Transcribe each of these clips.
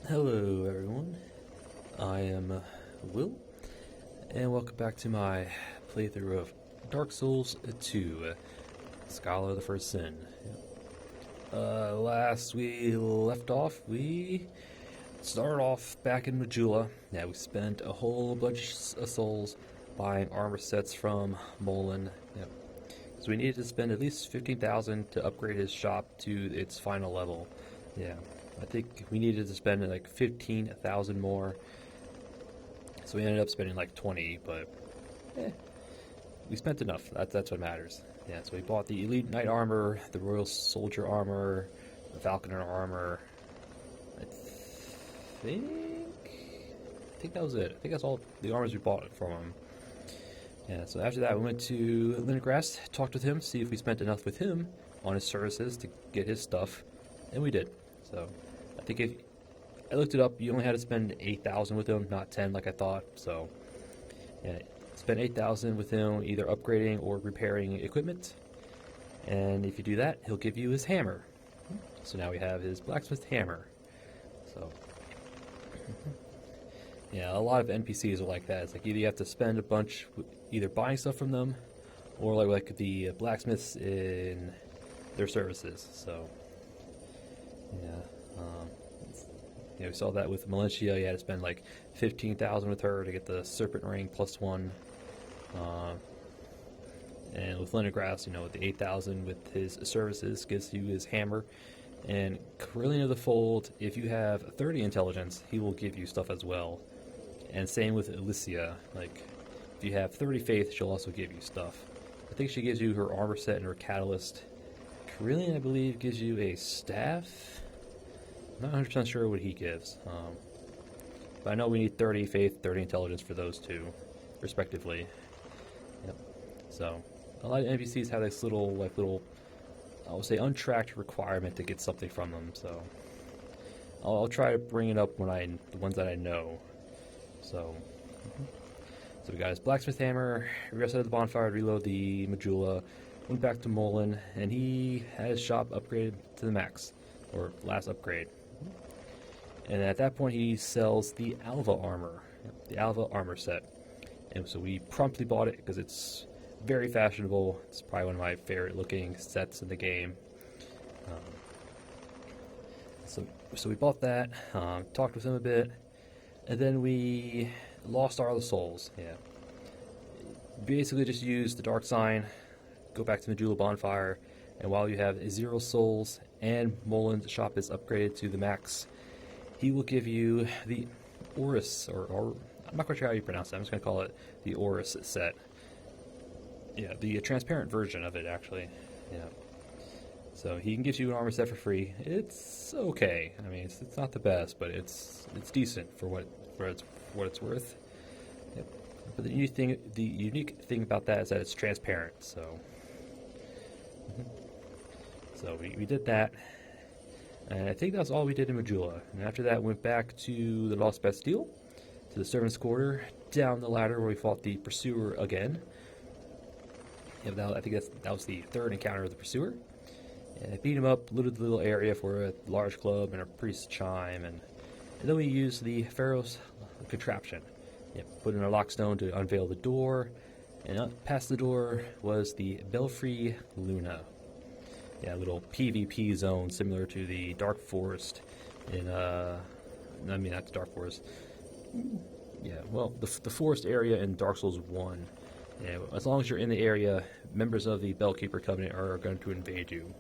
Hello everyone, I am Will, and welcome back to my playthrough of Dark Souls 2, Scholar of the First Sin. Last we left off, we started off back in Majula. Yeah, we spent a whole bunch of souls buying armor sets from Molin. Yep. So we needed to spend at least 15,000 to upgrade his shop to its final level. Yeah. I think we needed to spend like 15,000 more, so we ended up spending like 20, but we spent enough. That's what matters. Yeah, so we bought the Elite Knight armor, the Royal Soldier armor, the Falconer armor. I think that was it. I think that's all the armors we bought from him. Yeah, so after that we went to Lindengrass, talked with him, see if we spent enough with him on his services to get his stuff, and we did. So I think if I looked it up, you only had to spend 8,000 with him, not 10 like I thought. So yeah, spend 8,000 with him, either upgrading or repairing equipment. And if you do that, he'll give you his hammer. So now we have his blacksmith hammer. So yeah, a lot of NPCs are like that. It's like either you have to spend a bunch, either buying stuff from them, or like the blacksmiths in their services. So. Yeah, we saw that with Melentia. You had to spend like 15,000 with her to get the Serpent Ring +1. And with Lindengrass, with the 8,000 with his services, gives you his hammer. And Carillion of the Fold, if you have 30 intelligence, he will give you stuff as well. And same with Alicia. Like, if you have 30 faith, she'll also give you stuff. I think she gives you her armor set and her catalyst. Carillion, I believe, gives you a staff. I'm not 100% sure what he gives. But I know we need 30 faith, 30 intelligence for those two, respectively. Yep. So, a lot of NPCs have this little, I would say, untracked requirement to get something from them. So, I'll try to bring it up when the ones that I know. So, so we got his blacksmith hammer, reset the bonfire, reload the Majula, went back to Molin, and he had his shop upgraded to the max, or last upgrade. And at that point, he sells the Alva armor, the Alva armor set. And so we promptly bought it because it's very fashionable. It's probably one of my favorite looking sets in the game. So we bought that, talked with him a bit, and then we lost our other souls. Yeah, basically just use the dark sign, go back to Majula bonfire, and while you have 0 souls and Molin's shop is upgraded to the max, he will give you the Oris, or I'm not quite sure how you pronounce it. I'm just going to call it the Oris set. Yeah, the transparent version of it, actually. Yeah. So he can give you an armor set for free. It's okay. I mean, it's not the best, but it's decent for what it's worth. Yep. But the unique thing about that is that it's transparent. So, so we did that. And I think that's all we did in Majula. And after that, went back to the Lost Bastille, to the Servants' Quarter, down the ladder where we fought the Pursuer again. Yeah, I think that was the 3rd encounter of the Pursuer. And I beat him up, looted the little area for a large club and a priest's chime, and then we used the Pharaoh's contraption. Yeah, put in a lockstone to unveil the door, and up past the door was the Belfry Luna. Yeah, a little PvP zone similar to the Dark Forest not the Dark Forest. Yeah, well, the forest area in Dark Souls 1. Yeah, as long as you're in the area, members of the Bellkeeper Covenant are going to invade you.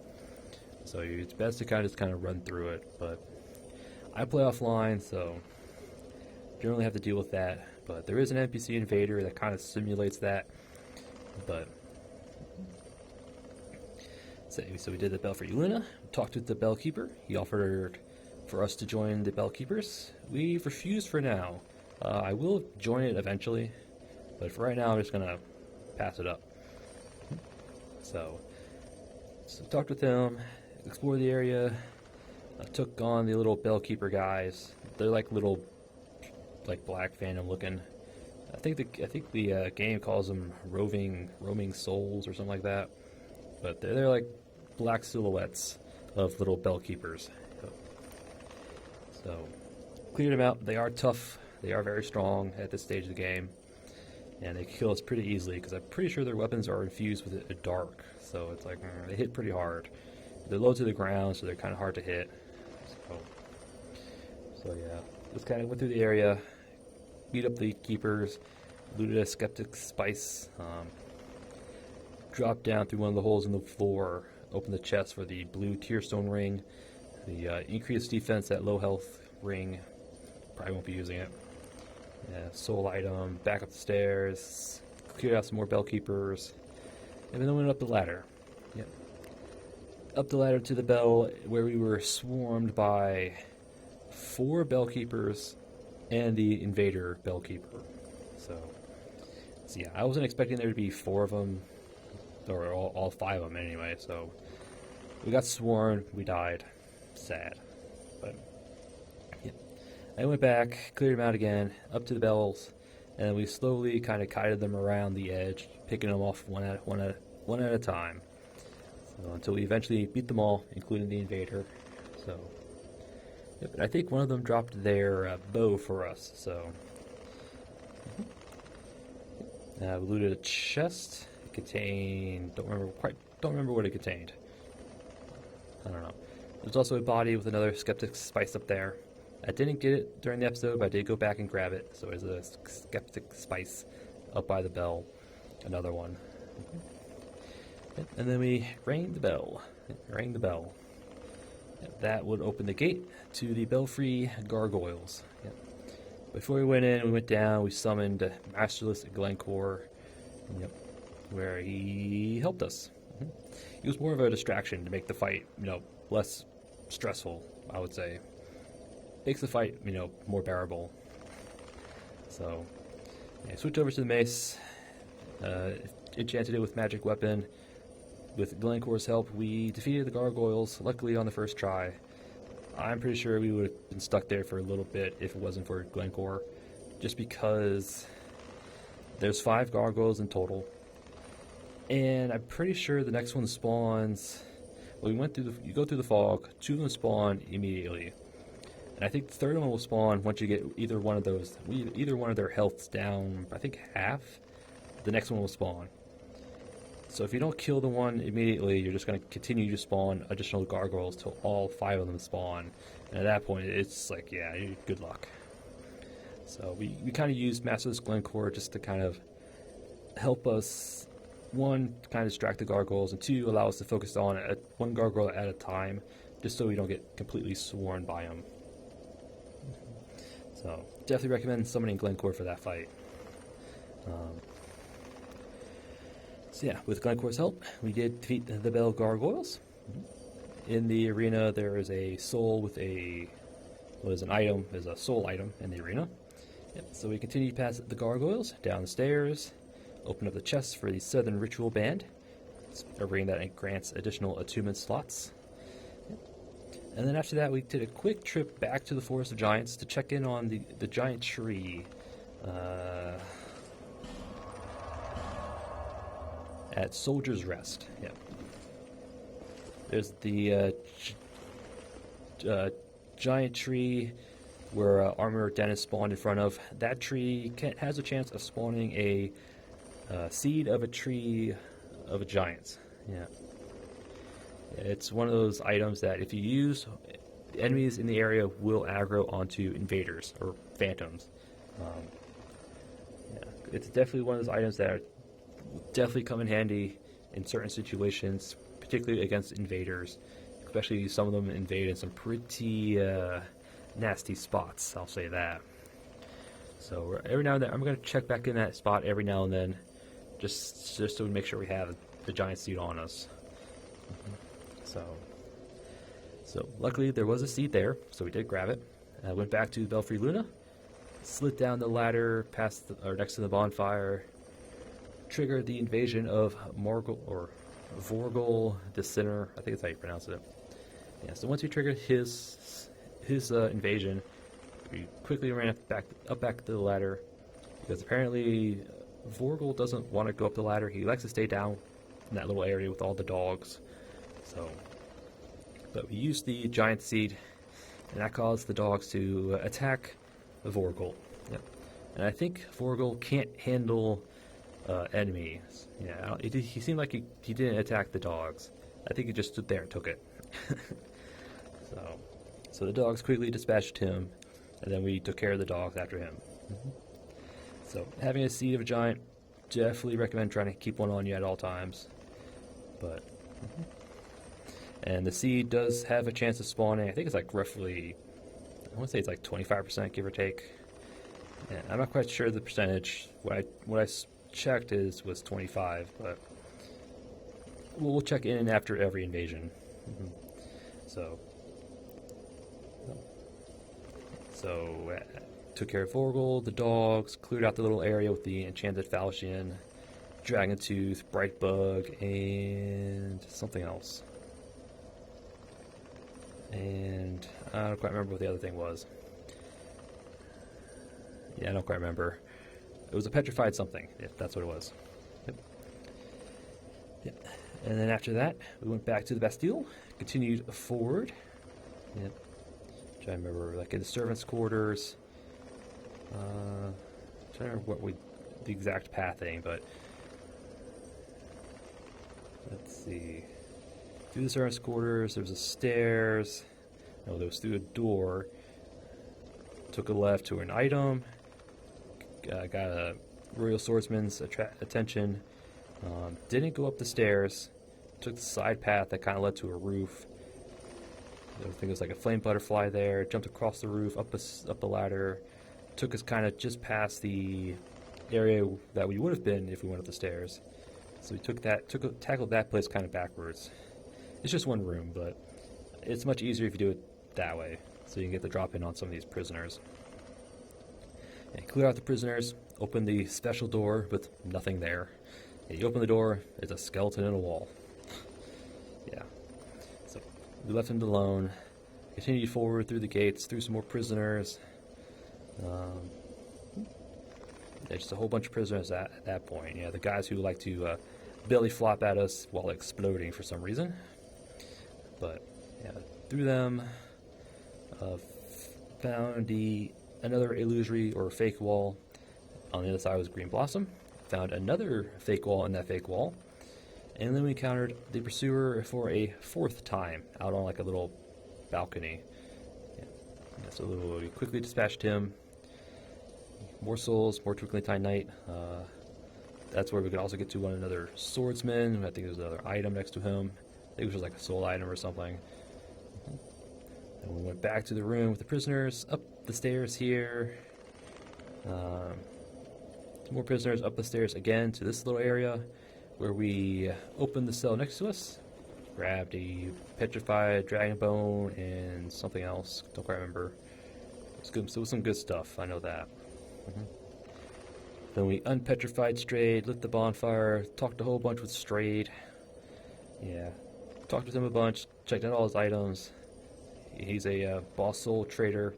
So it's best to kind of run through it, but I play offline, so generally have to deal with that. But there is an NPC invader that kind of simulates that, but so we did the Belfry Luna, talked with the Bellkeeper. He offered for us to join the Bellkeepers. We refused for now. I will join it eventually, but for right now I'm just going to pass it up. So talked with him, explored the area, took on the little Bellkeeper guys. They're like little, like black phantom looking. I think the game calls them roaming souls or something like that. But they're like black silhouettes of little Bellkeepers. So cleared them out. They are tough. They are very strong at this stage of the game. And they kill us pretty easily because I'm pretty sure their weapons are infused with a dark. So it's like, they hit pretty hard. They're low to the ground, so they're kind of hard to hit. So yeah, just kind of went through the area, beat up the keepers, looted a skeptic spice, dropped down through one of the holes in the floor, opened the chest for the blue tearstone ring, the increased defense at low health ring. Probably won't be using it. Yeah, soul item, back up the stairs, cleared out some more bell keepers, and then went up the ladder. Yep. Up the ladder to the bell where we were swarmed by 4 bell keepers and the invader bell keeper. So yeah, I wasn't expecting there to be 4 of them, or all 5 of them anyway. So we got swarmed, we died. Sad, but yeah. I went back, cleared them out again, up to the bells, and we slowly kind of guided them around the edge, picking them off one at a time. So until we eventually beat them all, including the invader. So, yeah, but I think one of them dropped their bow for us. So, we looted a chest. It contained, don't remember what it contained. I don't know. There's also a body with another skeptic spice up there. I didn't get it during the episode, but I did go back and grab it. So there's a skeptic spice up by the bell. Another one. And then we rang the bell. That would open the gate to the Belfry gargoyles. Before we went in, we went down, we summoned Masterless Glencore, where he helped us. He was more of a distraction to make the fight, less stressful, I would say. Makes the fight, more bearable. So, switched over to the mace, enchanted it with magic weapon. With Glencore's help, we defeated the gargoyles, luckily on the first try. I'm pretty sure we would have been stuck there for a little bit if it wasn't for Glencore, just because there's 5 gargoyles in total. And I'm pretty sure the next one spawns. Well, you go through the fog. 2 of them spawn immediately, and I think the third one will spawn once you get either one of their healths down. I think half. The next one will spawn. So if you don't kill the one immediately, you're just going to continue to spawn additional gargoyles till all 5 of them spawn. And at that point, it's like, yeah, good luck. So we kind of used Masterless Glencore just to kind of help us. 1, kind of distract the gargoyles, and 2, allow us to focus on one gargoyle at a time, just so we don't get completely swarmed by them. So, definitely recommend summoning Glencore for that fight. So yeah, with Glencore's help, we did defeat the Bell Gargoyles. In the arena, there is a soul with a soul item in the arena. So we continue past the gargoyles, down the stairs, open up the chest for the Southern Ritual Band. It's a ring that grants additional attunement slots. And then after that, we did a quick trip back to the Forest of Giants to check in on the giant tree. At Soldier's Rest. Yeah. There's the giant tree where Armor Dennis spawned in front of. That tree has a chance of spawning a seed of a tree of a giant. Yeah. It's one of those items that if you use, enemies in the area will aggro onto invaders or phantoms. It's definitely one of those items that definitely come in handy in certain situations, particularly against invaders. Especially some of them invade in some pretty nasty spots, I'll say that. So every now and then, I'm going to check back in that spot every now and then, just so we make sure we have the giant seed on us. So luckily there was a seed there, so we did grab it. I went back to Belfry Luna, slid down the ladder next to the bonfire, triggered the invasion of Vorgol the Sinner. I think that's how you pronounce it. Yeah. So once we triggered his invasion, we quickly ran back to the ladder because apparently Vorgol doesn't want to go up the ladder. He likes to stay down in that little area with all the dogs. But we used the giant seed and that caused the dogs to attack Vorgol. Yep. And I think Vorgol can't handle enemies. Yeah, he seemed like he didn't attack the dogs. I think he just stood there and took it. So the dogs quickly dispatched him, and then we took care of the dogs after him. So having a Seed of a Giant, definitely recommend trying to keep one on you at all times. But and the seed does have a chance of spawning. I think it's like roughly, I want to say it's like 25%, give or take. And I'm not quite sure the percentage. What I checked was 25, but we'll check in after every invasion. So took care of Vorgol, the dogs, cleared out the little area with the enchanted falchion, dragon tooth, bright bug, and something else. And I don't quite remember what the other thing was. Yeah, I don't quite remember. It was a petrified something. Yeah, that's what it was. Yep. And then after that, we went back to the Bastille, continued forward. Yep. Trying to remember, like in the servants' quarters. Trying to remember the exact pathing, but let's see. Through the servants' quarters, there was a stairs. No, there was through a door. Took a left to an item. Got a royal swordsman's attention. Didn't go up the stairs. Took the side path that kind of led to a roof. I think it was like a flame butterfly there. Jumped across the roof, up a ladder. Took us kind of just past the area that we would have been if we went up the stairs. So we tackled that place kind of backwards. It's just one room, but it's much easier if you do it that way, so you can get the drop in on some of these prisoners. And clear out the prisoners, open the special door with nothing there. And you open the door, it's a skeleton in a wall. Yeah. So we left him alone, continued forward through the gates, through some more prisoners. There's just a whole bunch of prisoners at that point. Yeah, the guys who like to belly flop at us while exploding for some reason. But yeah, through them, found another illusory or fake wall. On the other side was Green Blossom. Found another fake wall in that fake wall. And then we encountered the Pursuer for a fourth time out on like a little balcony. Yeah. So we quickly dispatched him. More souls, more Twinkling Time Night. That's where we could also get to one another swordsman. I think there's another item next to him. I think it was just like a soul item or something. And we went back to the room with the prisoners, up the stairs here. More prisoners, up the stairs again to this little area where we opened the cell next to us, grabbed a petrified dragon bone and something else. Don't quite remember. It was some good stuff, I know that. Then we unpetrified Strayed, lit the bonfire, talked a whole bunch with Strayed. Yeah, talked with him a bunch, checked out all his items. He's a boss soul trader.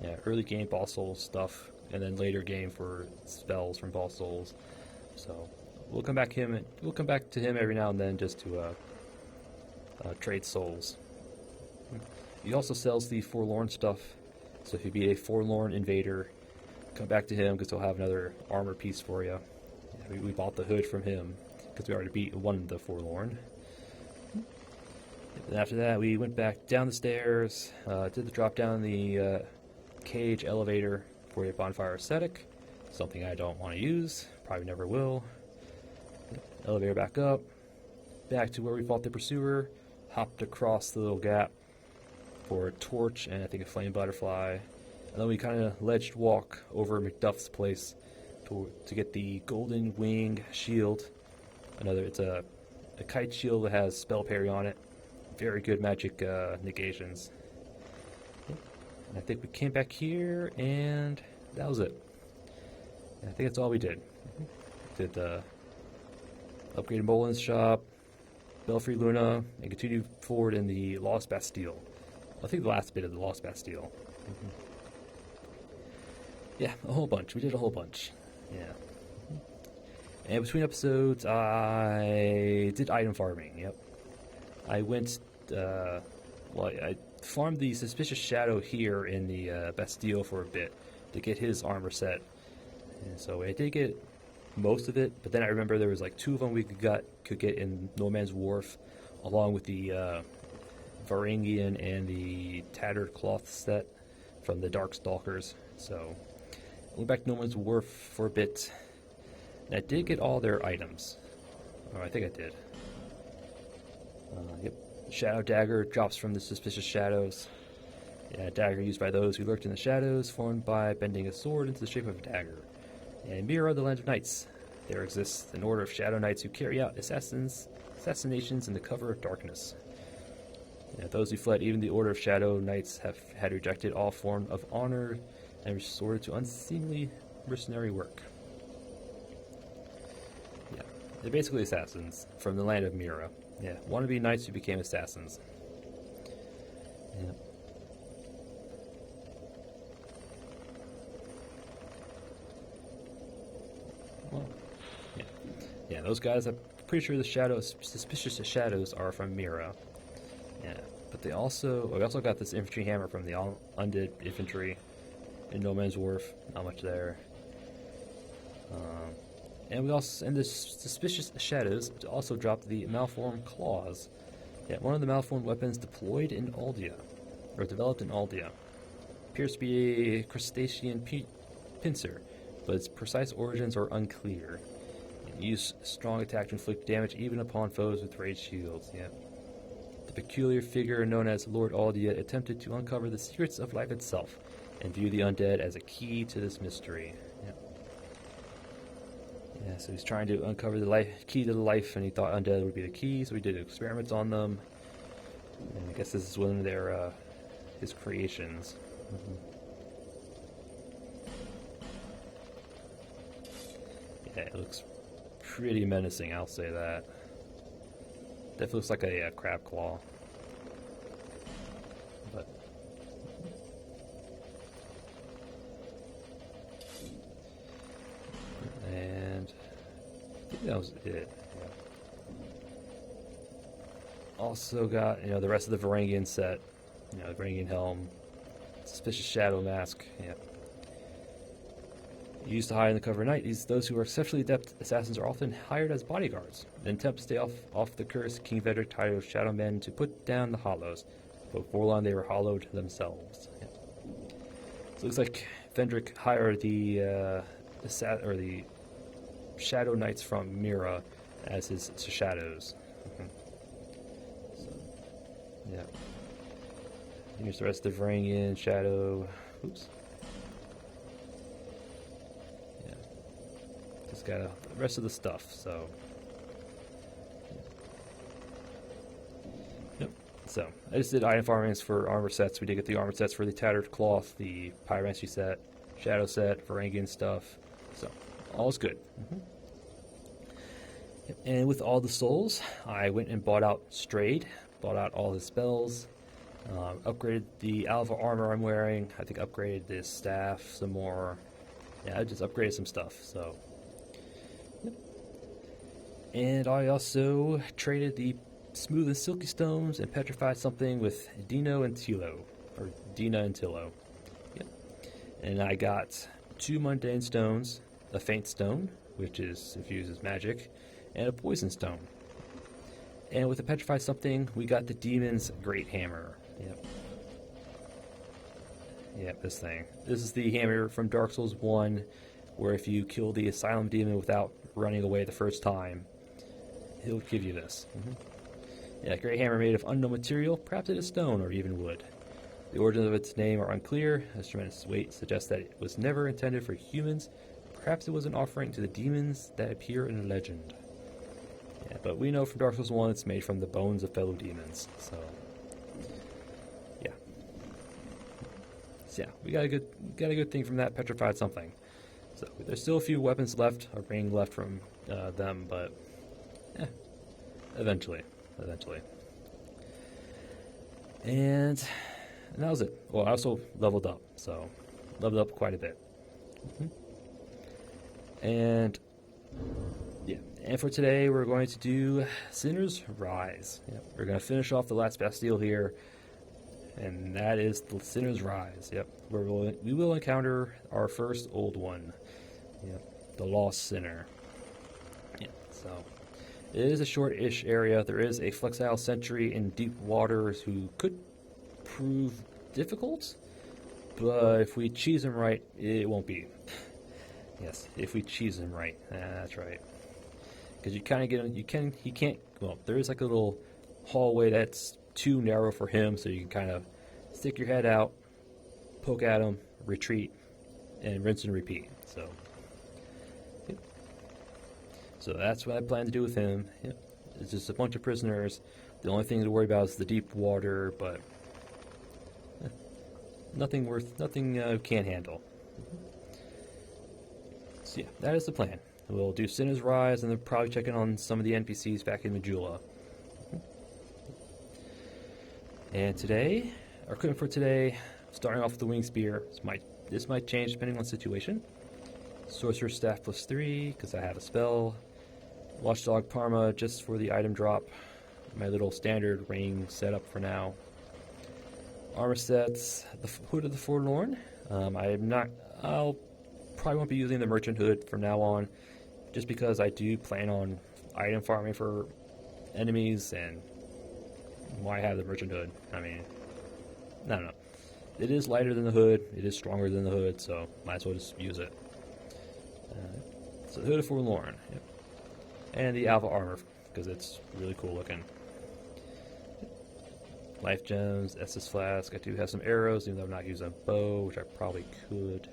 Yeah, early game boss soul stuff, and then later game for spells from boss souls. So we'll come back to him every now and then just to trade souls. He also sells the forlorn stuff. So if you beat a forlorn invader, come back to him because he'll have another armor piece for you. Yeah, we bought the hood from him because we already beat one of the forlorn. And after that, we went back down the stairs, did the drop down the cage elevator for a bonfire ascetic, something I don't want to use, probably never will. Elevator back up, back to where we fought the Pursuer, hopped across the little gap for a torch and I think a flame butterfly. And then we kind of ledged walk over Macduff's place to get the golden wing shield. It's a kite shield that has spell parry on it. Very good magic negations. And I think we came back here and that was it. And I think that's all we did. Did the upgraded Molin's shop, Belfry Luna, and continued forward in the Lost Bastille. I think the last bit of the Lost Bastille. Yeah, a whole bunch. We did a whole bunch. Yeah. And between episodes, I did item farming. Yep. I went Well, I farmed the Suspicious Shadow here in the Bastille for a bit to get his armor set. And so I did get most of it, but then I remember there was like 2 of them we could get in No Man's Wharf, along with the Varangian and the Tattered Cloth set from the Dark Stalkers. So I went back to No Man's Wharf for a bit, and I did get all their items. Oh, I think I did. Yep. Shadow Dagger drops from the Suspicious Shadows. Yeah, dagger used by those who lurked in the shadows, formed by bending a sword into the shape of a dagger. And Mirror of the Land of Knights. There exists an order of Shadow Knights who carry out assassinations in the cover of darkness. Yeah, those who fled even the Order of Shadow Knights had rejected all form of honor and resorted to unseemly mercenary work. Yeah, they're basically assassins from the land of Mira. Yeah, wannabe knights who became assassins. Yeah. Well, yeah, those guys, I'm pretty sure the suspicious shadows are from Mira. Yeah, but we also got this infantry hammer from the undead infantry in No Man's Wharf. Not much there. And the suspicious shadows also dropped the malformed claws. Yeah, one of the malformed weapons deployed in Aldia, or developed in Aldia. Appears to be a crustacean pincer, but its precise origins are unclear. Use strong attack to inflict damage even upon foes with rage shields. Yeah. The peculiar figure known as Lord Aldia attempted to uncover the secrets of life itself and view the undead as a key to this mystery. Yeah. Yeah, so he's trying to uncover the key to the life, and he thought undead would be the key, so he did experiments on them. And I guess this is one of their his creations. Mm-hmm. Yeah, it looks pretty menacing, I'll say that. Definitely looks like a crab claw. But and I think that was it. Yeah. Also got the rest of the Varangian set. The Varangian helm, suspicious shadow mask. Yeah. Used to hide in the cover of night, those who are exceptionally adept assassins are often hired as bodyguards. In attempt to stay off the curse, King Vedrick hired Shadow Men to put down the Hollows, but before long they were hollowed themselves. Yeah. So it looks like Vendrick hired the Shadow Knights from Mira as his shadows. Mm-hmm. So, yeah. Here's the rest of the Varangian Shadow. Oops. Just got the rest of the stuff, so. Yep. So, I just did item farmings for armor sets. We did get the armor sets for the Tattered Cloth, the Pyromancy set, Shadow set, Varangian stuff. So, all's good. Mm-hmm. Yep. And with all the souls, I went and bought out Strayed, bought out all his spells, upgraded the Alva armor I'm wearing. I think upgraded this staff some more. Yeah, I just upgraded some stuff, so. And I also traded the Smooth and Silky Stones and petrified something with Dino and Tilo, or Dina and Tilo. Yep. And I got 2 Mundane Stones, a Faint Stone, which is infuses magic, and a Poison Stone. And with the petrified something, we got the Demon's Great Hammer. Yep. Yep, this thing. This is the hammer from Dark Souls 1, where if you kill the Asylum Demon without running away the first time, he'll give you this. Mm-hmm. Yeah, great hammer made of unknown material, perhaps it is stone or even wood. The origins of its name are unclear. Its tremendous weight suggests that it was never intended for humans. Perhaps it was an offering to the demons that appear in legend. Yeah, but we know from Dark Souls 1 it's made from the bones of fellow demons. So, yeah. So, yeah, we got a good thing from that petrified something. So there's still a few weapons left, or ring left from them, but eventually. And that was it. Well, I also leveled up, so leveled up quite a bit. Mm-hmm. And yeah, and for today we're going to do Sinner's Rise. Yeah, we're going to finish off the last Bastille here. and that is the Sinner's Rise. Yep, we will encounter our first old one. Yep, the Lost Sinner. Yeah, so it is a short-ish area. There is a Flexile Sentry in deep waters who could prove difficult, but if we cheese him right, it won't be. Yes, if we cheese him right, that's right. Because you kind of get him, he can't. Well, there is like a little hallway that's too narrow for him, so you can kind of stick your head out, poke at him, retreat, and rinse and repeat. So, yep. So that's what I plan to do with him. Yep. It's just a bunch of prisoners. The only thing to worry about is the deep water, but nothing we can't handle. So yeah, that is the plan. We'll do Sinner's Rise, and then probably check in on some of the NPCs back in Majula. And today, our equipment for today, starting off with the Wing Spear. This might change depending on the situation. Sorcerer's Staff +3, because I have a spell. Watchdog Parma, just for the item drop. My little standard ring setup for now. Armor sets, the Hood of the Forlorn. I'll probably won't be using the Merchant Hood from now on, just because I do plan on item farming for enemies, and why have the Merchant Hood? I mean, I don't know. It is lighter than the Hood, it is stronger than the Hood, so might as well just use it. So the Hood of Forlorn, yep. And the Alpha Armor, because it's really cool looking. Life Gems, Estus Flask. I do have some arrows, even though I'm not using a bow, which I probably could.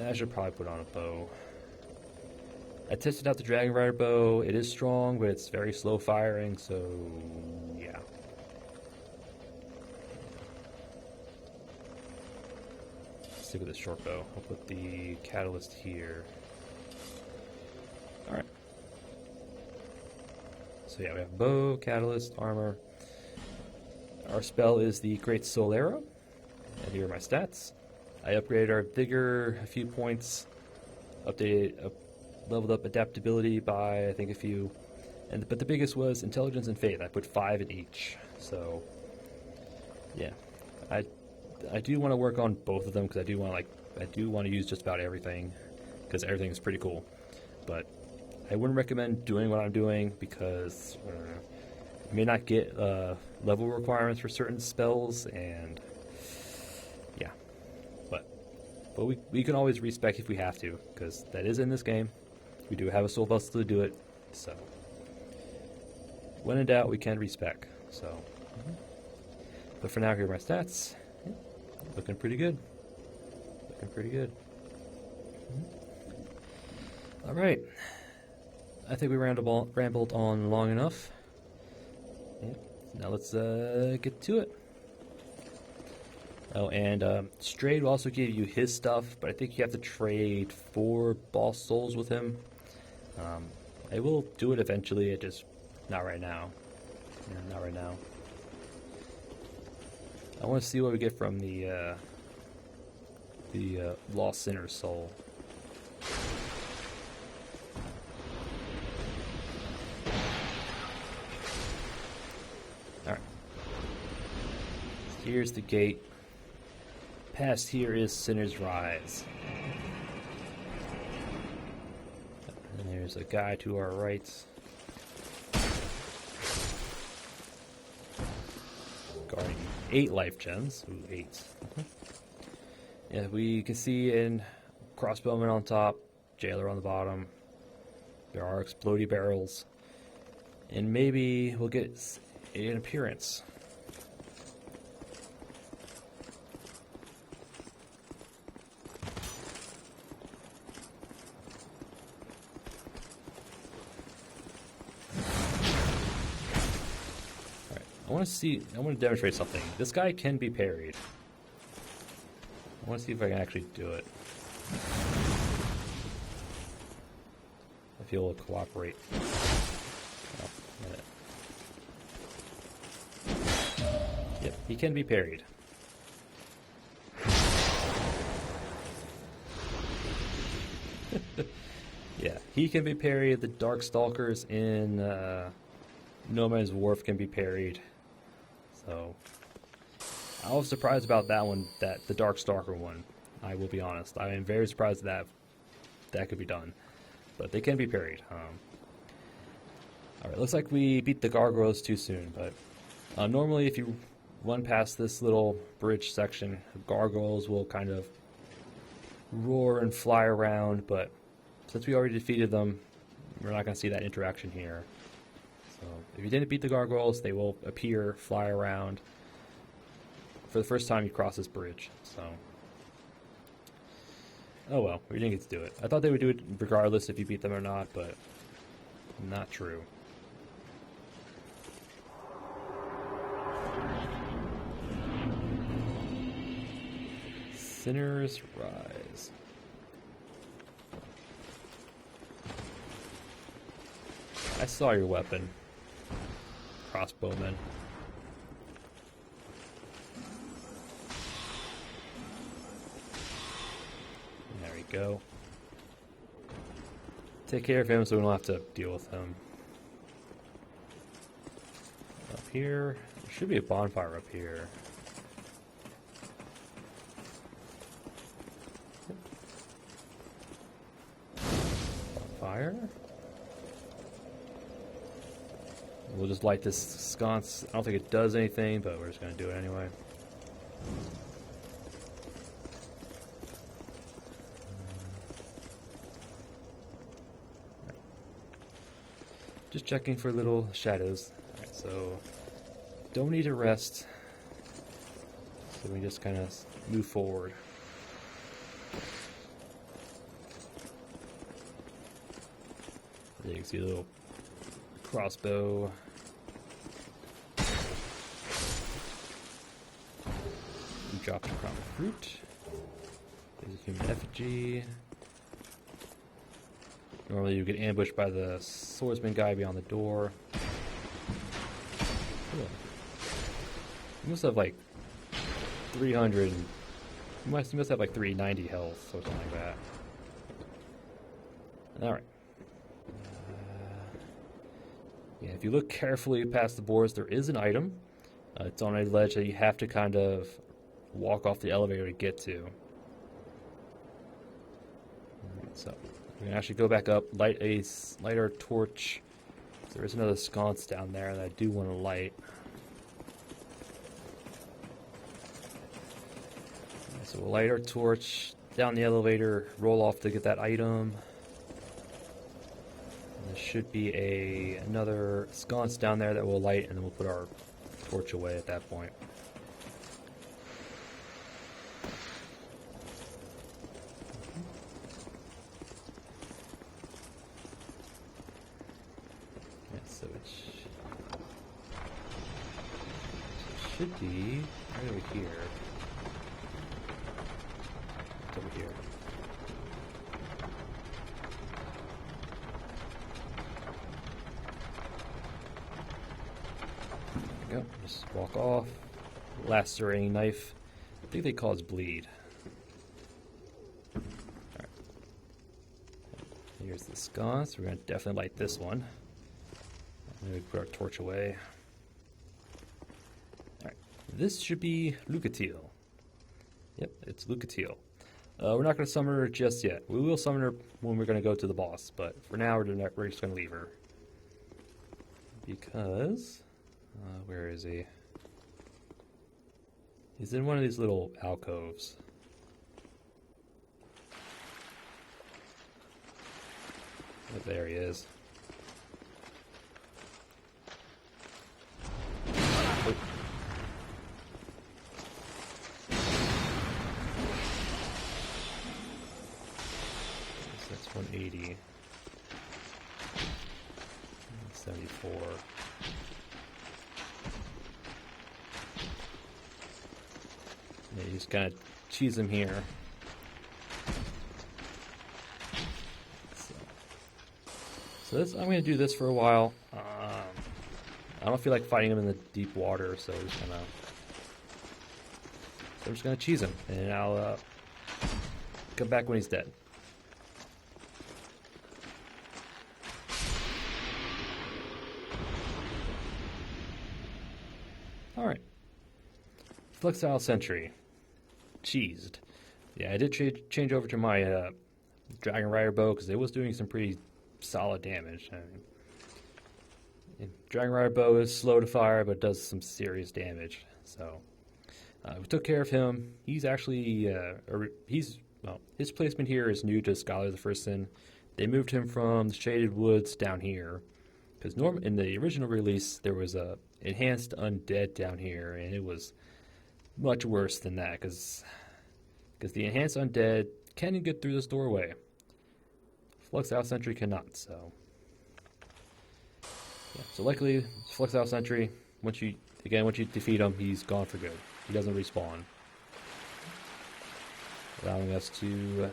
I should probably put on a bow. I tested out the Dragon Rider bow. It is strong, but it's very slow firing, so yeah. Let's stick with this short bow. I'll put the catalyst here. Alright. So yeah, we have bow, catalyst, armor. Our spell is the Great Soul Arrow. And here are my stats. I upgraded our vigor a few points, leveled up adaptability by I think a few, but the biggest was intelligence and faith. I put 5 in each. So yeah, I do want to work on both of them because I do want to use just about everything because everything is pretty cool. But I wouldn't recommend doing what I'm doing because you may not get level requirements for certain spells, and yeah. But we can always respec if we have to, because that is in this game. We do have a soul vessel to do it, so when in doubt, we can respec. So, but for now, here are my stats. Yeah, looking pretty good. Looking pretty good. All right. I think we rambled on long enough. Yeah. Now let's get to it. Oh, and Strayed will also give you his stuff, but I think you have to trade 4 boss souls with him. I will do it eventually, just not right now. Yeah, not right now. I want to see what we get from the Lost Sinner's soul. Alright. Here's the gate. Past here is Sinner's Rise. And there's a guy to our right. Guarding 8 life gems. Ooh, 8. Yeah, we can see in crossbowman on top, jailer on the bottom. There are explodey barrels. And maybe we'll get an appearance. I want to demonstrate something. This guy can be parried. I want to see if I can actually do it. If he'll cooperate. Yep, he can be parried. Yeah, he can be parried. The Dark Stalkers in No Man's Wharf can be parried. So So I was surprised about that one, that the Dark Stalker one. I will be honest. I am very surprised that could be done. But they can be parried. Alright, looks like we beat the gargoyles too soon, but normally if you run past this little bridge section, gargoyles will kind of roar and fly around, but since we already defeated them, we're not going to see that interaction here. So if you didn't beat the gargoyles, they will appear, fly around for the first time you cross this bridge. So, oh well, we didn't get to do it. I thought they would do it regardless if you beat them or not, but not true. Sinners Rise. I saw your weapon, crossbowman. There we go. Take care of him so we don't have to deal with him. Up here, there should be a bonfire up here. Bonfire? We'll just light this sconce. I don't think it does anything, but we're just going to do it anyway. Just checking for little shadows. Alright, so don't need to rest. So we just kind of move forward. There you can see a little crossbow. You dropped a crop of fruit. There's a human effigy. Normally you get ambushed by the swordsman guy beyond the door. Cool. You must have like 300. You must have like 390 health or something like that. Alright. Yeah, if you look carefully past the boards, there is an item. It's on a ledge that you have to kind of walk off the elevator to get to. Alright, so we're going to actually go back up, light our torch. There is another sconce down there that I do want to light. So we'll light our torch, down the elevator, roll off to get that item. There should be another sconce down there that we'll light, and then we'll put our torch away at that point. Yeah, so it should be right over here. It's over here. Go. Just walk off. Lacerating knife. I think they cause bleed. Alright. Here's the sconce. We're going to definitely light this one. And then we put our torch away. Alright. This should be Lucatiel. Yep, it's Lucatiel. We're not going to summon her just yet. We will summon her when we're going to go to the boss, but for now we're just going to leave her. Because... where is he? He's in one of these little alcoves. Oh, there he is. Oh. So that's 180. 74. Yeah, you just gotta cheese him here. So this, I'm gonna do this for a while. I don't feel like fighting him in the deep water, so I'm just gonna cheese him, and I'll come back when he's dead. All right. Flexile Sentry. Cheesed. Yeah, I did change over to my Dragon Rider bow because it was doing some pretty solid damage. I mean, Dragon Rider bow is slow to fire, but does some serious damage. So we took care of him. He's actually his placement here is new to Scholar of the First Sin. They moved him from the Shaded Woods down here because in the original release there was a enhanced undead down here, and it was much worse than that because the enhanced undead can get through this doorway. Flexile Sentry cannot. So yeah, so luckily Flexile Sentry, once you defeat him, he's gone for good. He doesn't respawn, allowing us to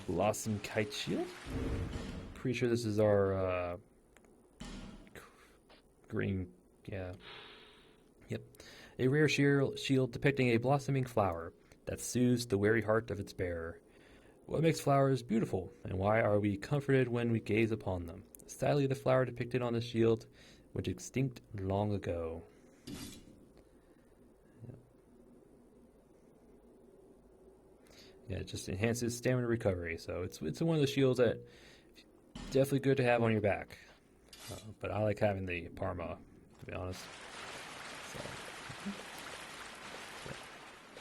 Blossom Kite Shield. Pretty sure this is our green. Yeah. Yep. A rare shield depicting a blossoming flower that soothes the weary heart of its bearer. What makes flowers beautiful, and why are we comforted when we gaze upon them? Sadly, the flower depicted on the shield went extinct long ago. Yeah, it just enhances stamina recovery, so it's one of the shields that definitely good to have on your back. But I like having the Parma, to be honest. So.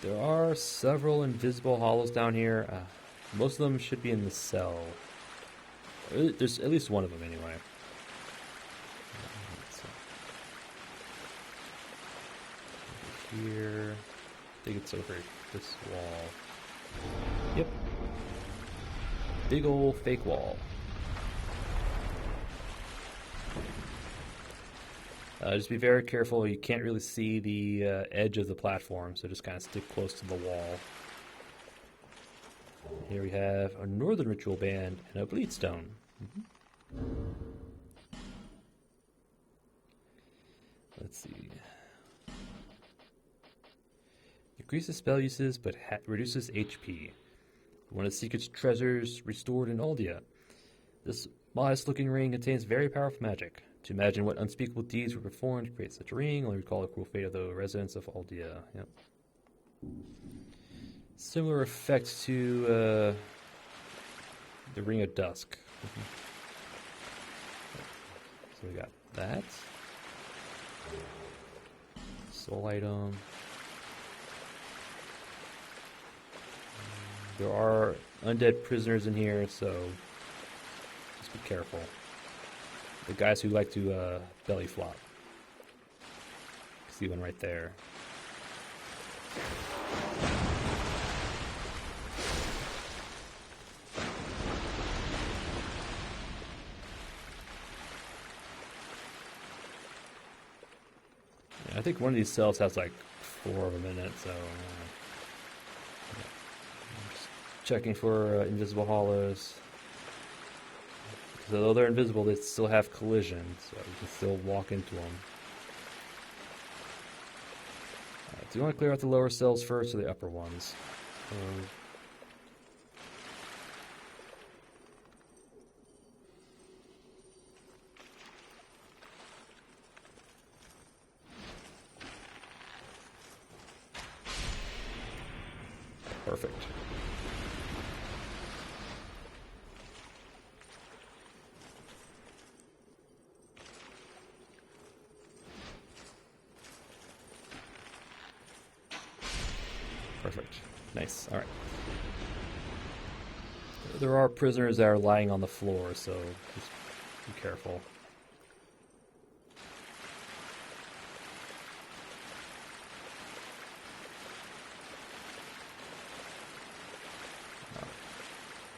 There are several invisible hollows down here. Most of them should be in the cell. There's at least one of them anyway. Here, I think it's over this wall. Yep. Big old fake wall. Just be very careful. You can't really see the edge of the platform, so just kind of stick close to the wall. Here we have a Northern Ritual Band and a Bleedstone. Let's see. Increases spell uses, but reduces HP. One of the secret treasures restored in Aldia. This modest-looking ring contains very powerful magic. To imagine what unspeakable deeds were performed to create such a ring, only recall the cruel fate of the residents of Aldia. Yep. Similar effect to the Ring of Dusk. So we got that. Soul item. There are undead prisoners in here, so just be careful. The guys who like to belly flop. See one right there. I think one of these cells has like 4 of them in it, so I'm just checking for invisible hollows. Because although they're invisible, they still have collision, so you can still walk into them. Do you want to clear out the lower cells first or the upper ones? Perfect. Perfect. Nice. All right. There are prisoners that are lying on the floor, so just be careful.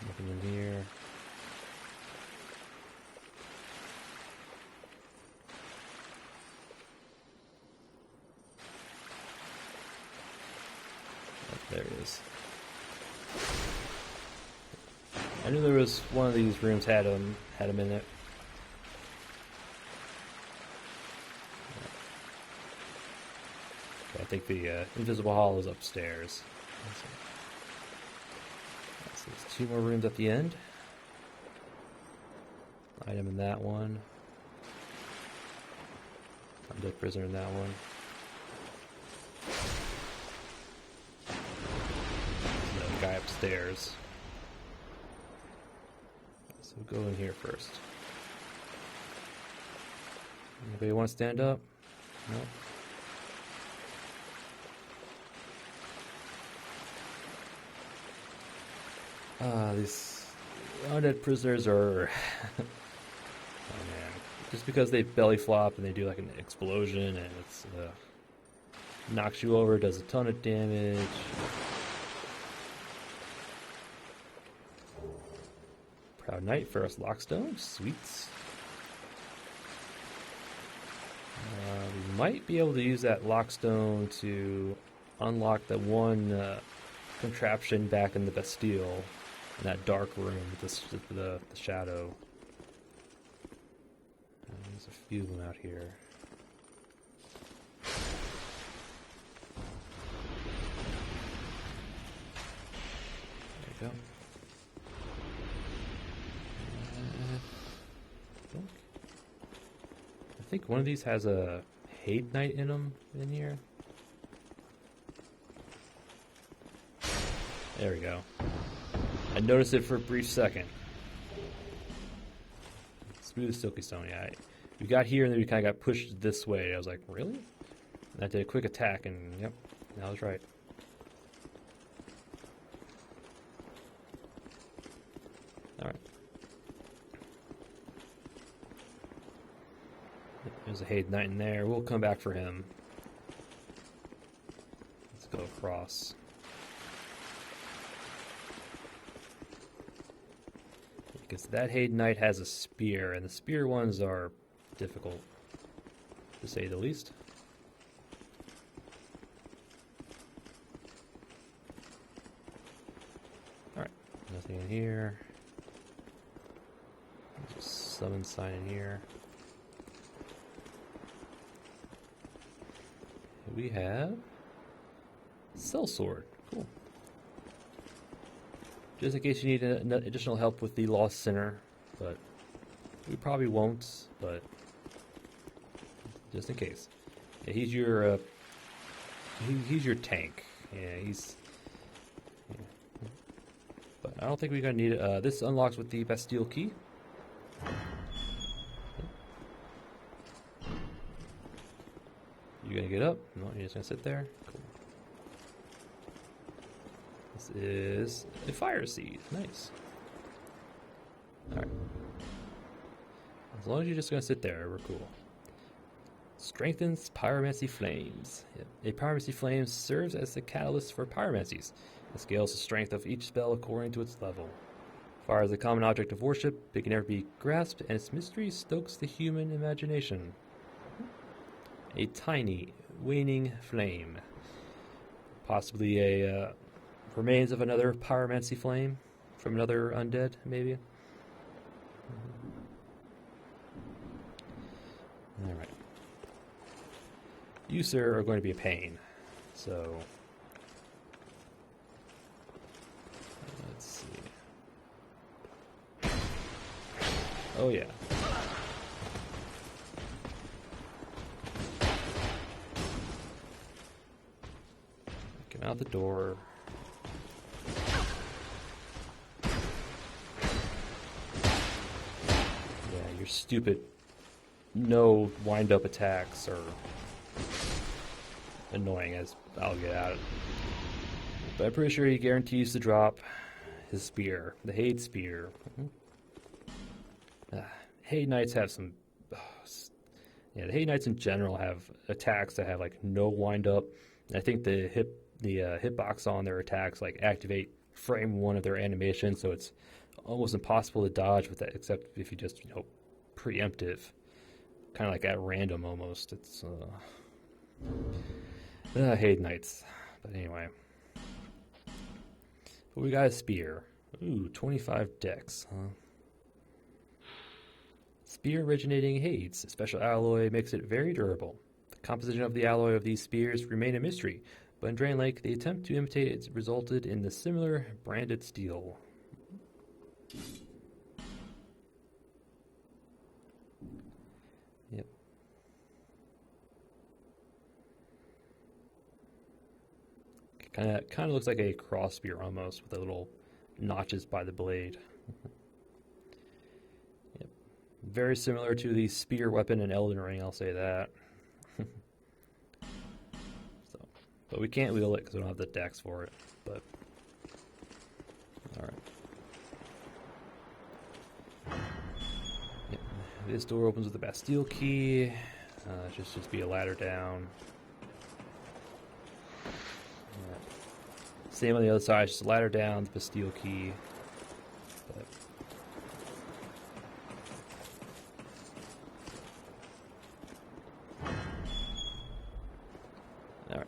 Nothing in here. There it is. I knew there was one of these rooms had him in it. Okay, I think the invisible hall is upstairs. So there's 2 more rooms at the end. Item in that one. Undead prisoner in that one. There's the guy upstairs. So we'll go in here first. Anybody want to stand up? No. These undead prisoners are... oh man. Just because they belly flop and they do like an explosion and it's knocks you over, does a ton of damage. Proud Knight, Ferrous Lockstone, sweets. We might be able to use that Lockstone to unlock the one contraption back in the Bastille, in that dark room with the shadow. There's a few of them out here. There you go. I think one of these has a Hate Knight in them in here. There we go. I noticed it for a brief second. Smooth Silky Stone, yeah. We got here and then we kind of got pushed this way. I was like, really? And I did a quick attack and, yep, I was right. Alright. There's a Hate Knight in there. We'll come back for him. Let's go across. Because that Hate Knight has a spear, and the spear ones are difficult, to say the least. Alright, nothing in here. There's a summon sign in here. We have Sellsword. Cool. Just in case you need additional help with the Lost Sinner, but we probably won't, but just in case. Yeah, he's your tank. Yeah, he's... Yeah. But I don't think we're going to need it. This unlocks with the Bastille key. You going to get up? No, you're just going to sit there? Cool. This is a fire seed. Nice. Alright. As long as you're just going to sit there, we're cool. Strengthens pyromancy flames. Yep. A pyromancy flame serves as the catalyst for pyromancies. It scales the strength of each spell according to its level. Fire is a common object of worship. It can never be grasped, and its mystery stokes the human imagination. A tiny, waning flame. Possibly a remains of another pyromancy flame from another undead, maybe. Alright. You, sir, are going to be a pain. So, let's see. Oh, yeah. Get out the door. Yeah, you're stupid. No wind-up attacks are annoying as I'll get at it. But I'm pretty sure he guarantees to drop his spear, the Hate Spear. Hate Knights have some... yeah, the Hate Knights in general have attacks that have like no wind-up. I think the hitbox on their attacks like activate frame one of their animations, so it's almost impossible to dodge with that, except if you just preemptive, kind of like at random almost. It's Hate Knights, but anyway. But we got a spear. Ooh, 25 dex, huh? Spear originating Hades. A special alloy makes it very durable. The composition of the alloy of these spears remain a mystery, but in Drangelic, the attempt to imitate it resulted in the similar branded steel. Yep. Kind of looks like a cross spear almost, with the little notches by the blade. Yep. Very similar to the spear weapon in Elden Ring, I'll say that. So, but we can't wield it because we don't have the dex for it. But all right. Yep. This door opens with the Bastille key. Just be a ladder down. Right. Same on the other side, just a ladder down, the Bastille key. But all right.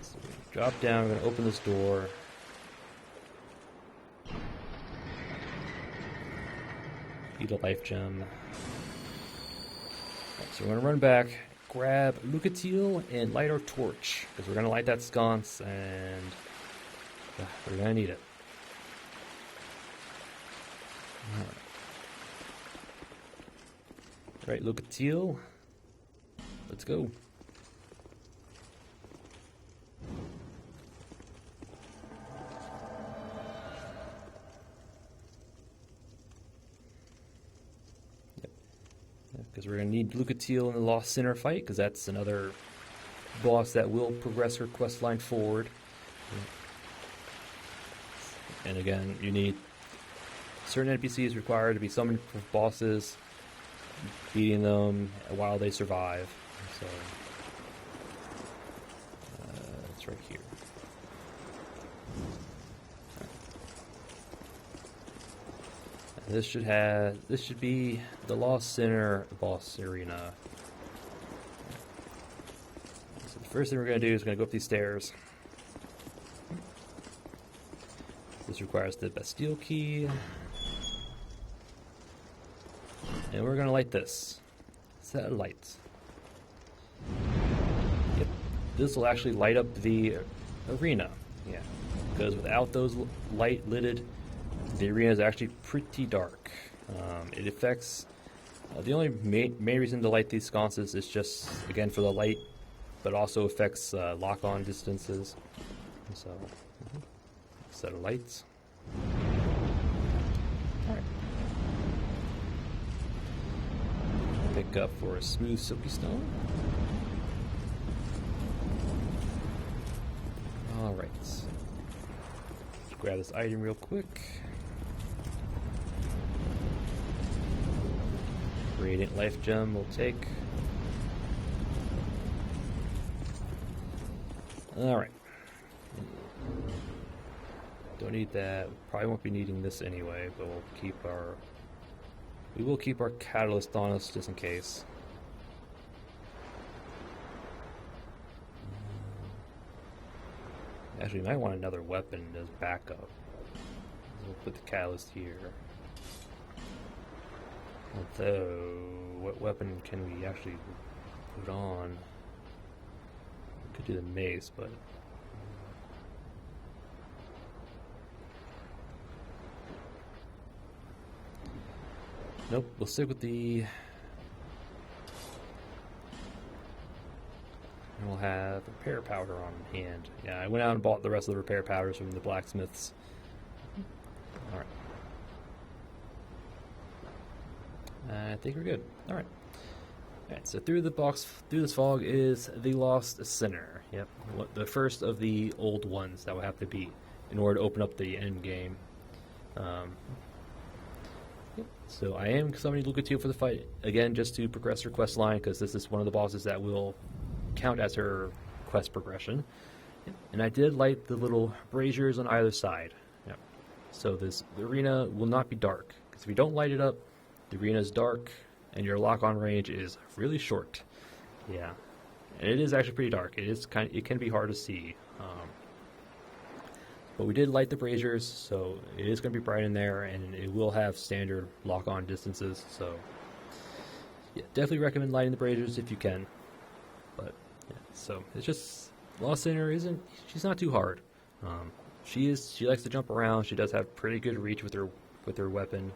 So we drop down. We're going to open this door. Eat a life gem. So we're going to run back, grab Lucatiel, and light our torch, because we're going to light that sconce, and we're going to need it. Alright, Lucatiel, let's go. Because we're going to need Lucatiel in the Lost Sinner fight, because that's another boss that will progress her quest line forward. And again, you need certain NPCs required to be summoned for bosses, beating them while they survive. So it's right here. This should be the Lost Sinner boss arena. So the first thing we're going to do is we're going to go up these stairs. This requires the Bastille key. And we're going to light this. Set of lights. Yep. This will actually light up the arena. Yeah. Because without those light lidded, the arena is actually pretty dark. It affects... the only main reason to light these sconces is just, again, for the light, but also affects lock-on distances. So, set of lights. Alright. Pick up for a smooth silky stone. Alright. Let's grab this item real quick. Radiant life gem we'll take. Alright. Don't need that. Probably won't be needing this anyway, but we will keep our catalyst on us just in case. Actually, we might want another weapon as backup. We'll put the catalyst here. Although, what weapon can we actually put on? We could do the mace, but... Nope, we'll stick with the... And we'll have repair powder on hand. Yeah, I went out and bought the rest of the repair powders from the blacksmiths. Alright. I think we're good. Alright. Alright, so through this fog is the Lost Sinner. Yep. The first of the old ones that will have to beat in order to open up the end game. Yep. So I am summoning Lucatiel for the fight, again, just to progress her quest line, because this is one of the bosses that will count as her quest progression. Yep. And I did light the little braziers on either side. Yep. So the arena will not be dark, because if you don't light it up, the arena is dark, and your lock-on range is really short. Yeah, and it is actually pretty dark. It can be hard to see. But we did light the braziers, so it is going to be bright in there, and it will have standard lock-on distances. So, yeah, definitely recommend lighting the braziers if you can. But yeah, so it's just Lost Sinner she's not too hard. She likes to jump around. She does have pretty good reach with her weapon.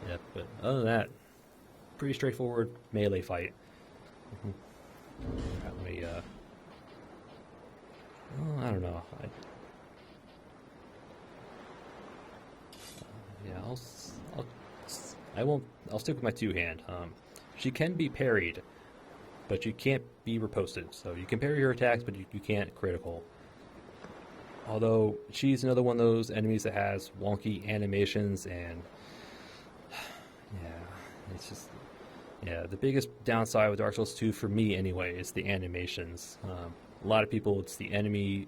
Yeah, but other than that, pretty straightforward melee fight. Let me I don't know. Yeah, I won't. I'll stick with my two hand. She can be parried, but you can't be riposted. So you can parry her attacks, but you can't critical. Although she's another one of those enemies that has wonky animations, and yeah, it's just the biggest downside with Dark Souls 2 for me anyway is the animations. A lot of people, it's the enemy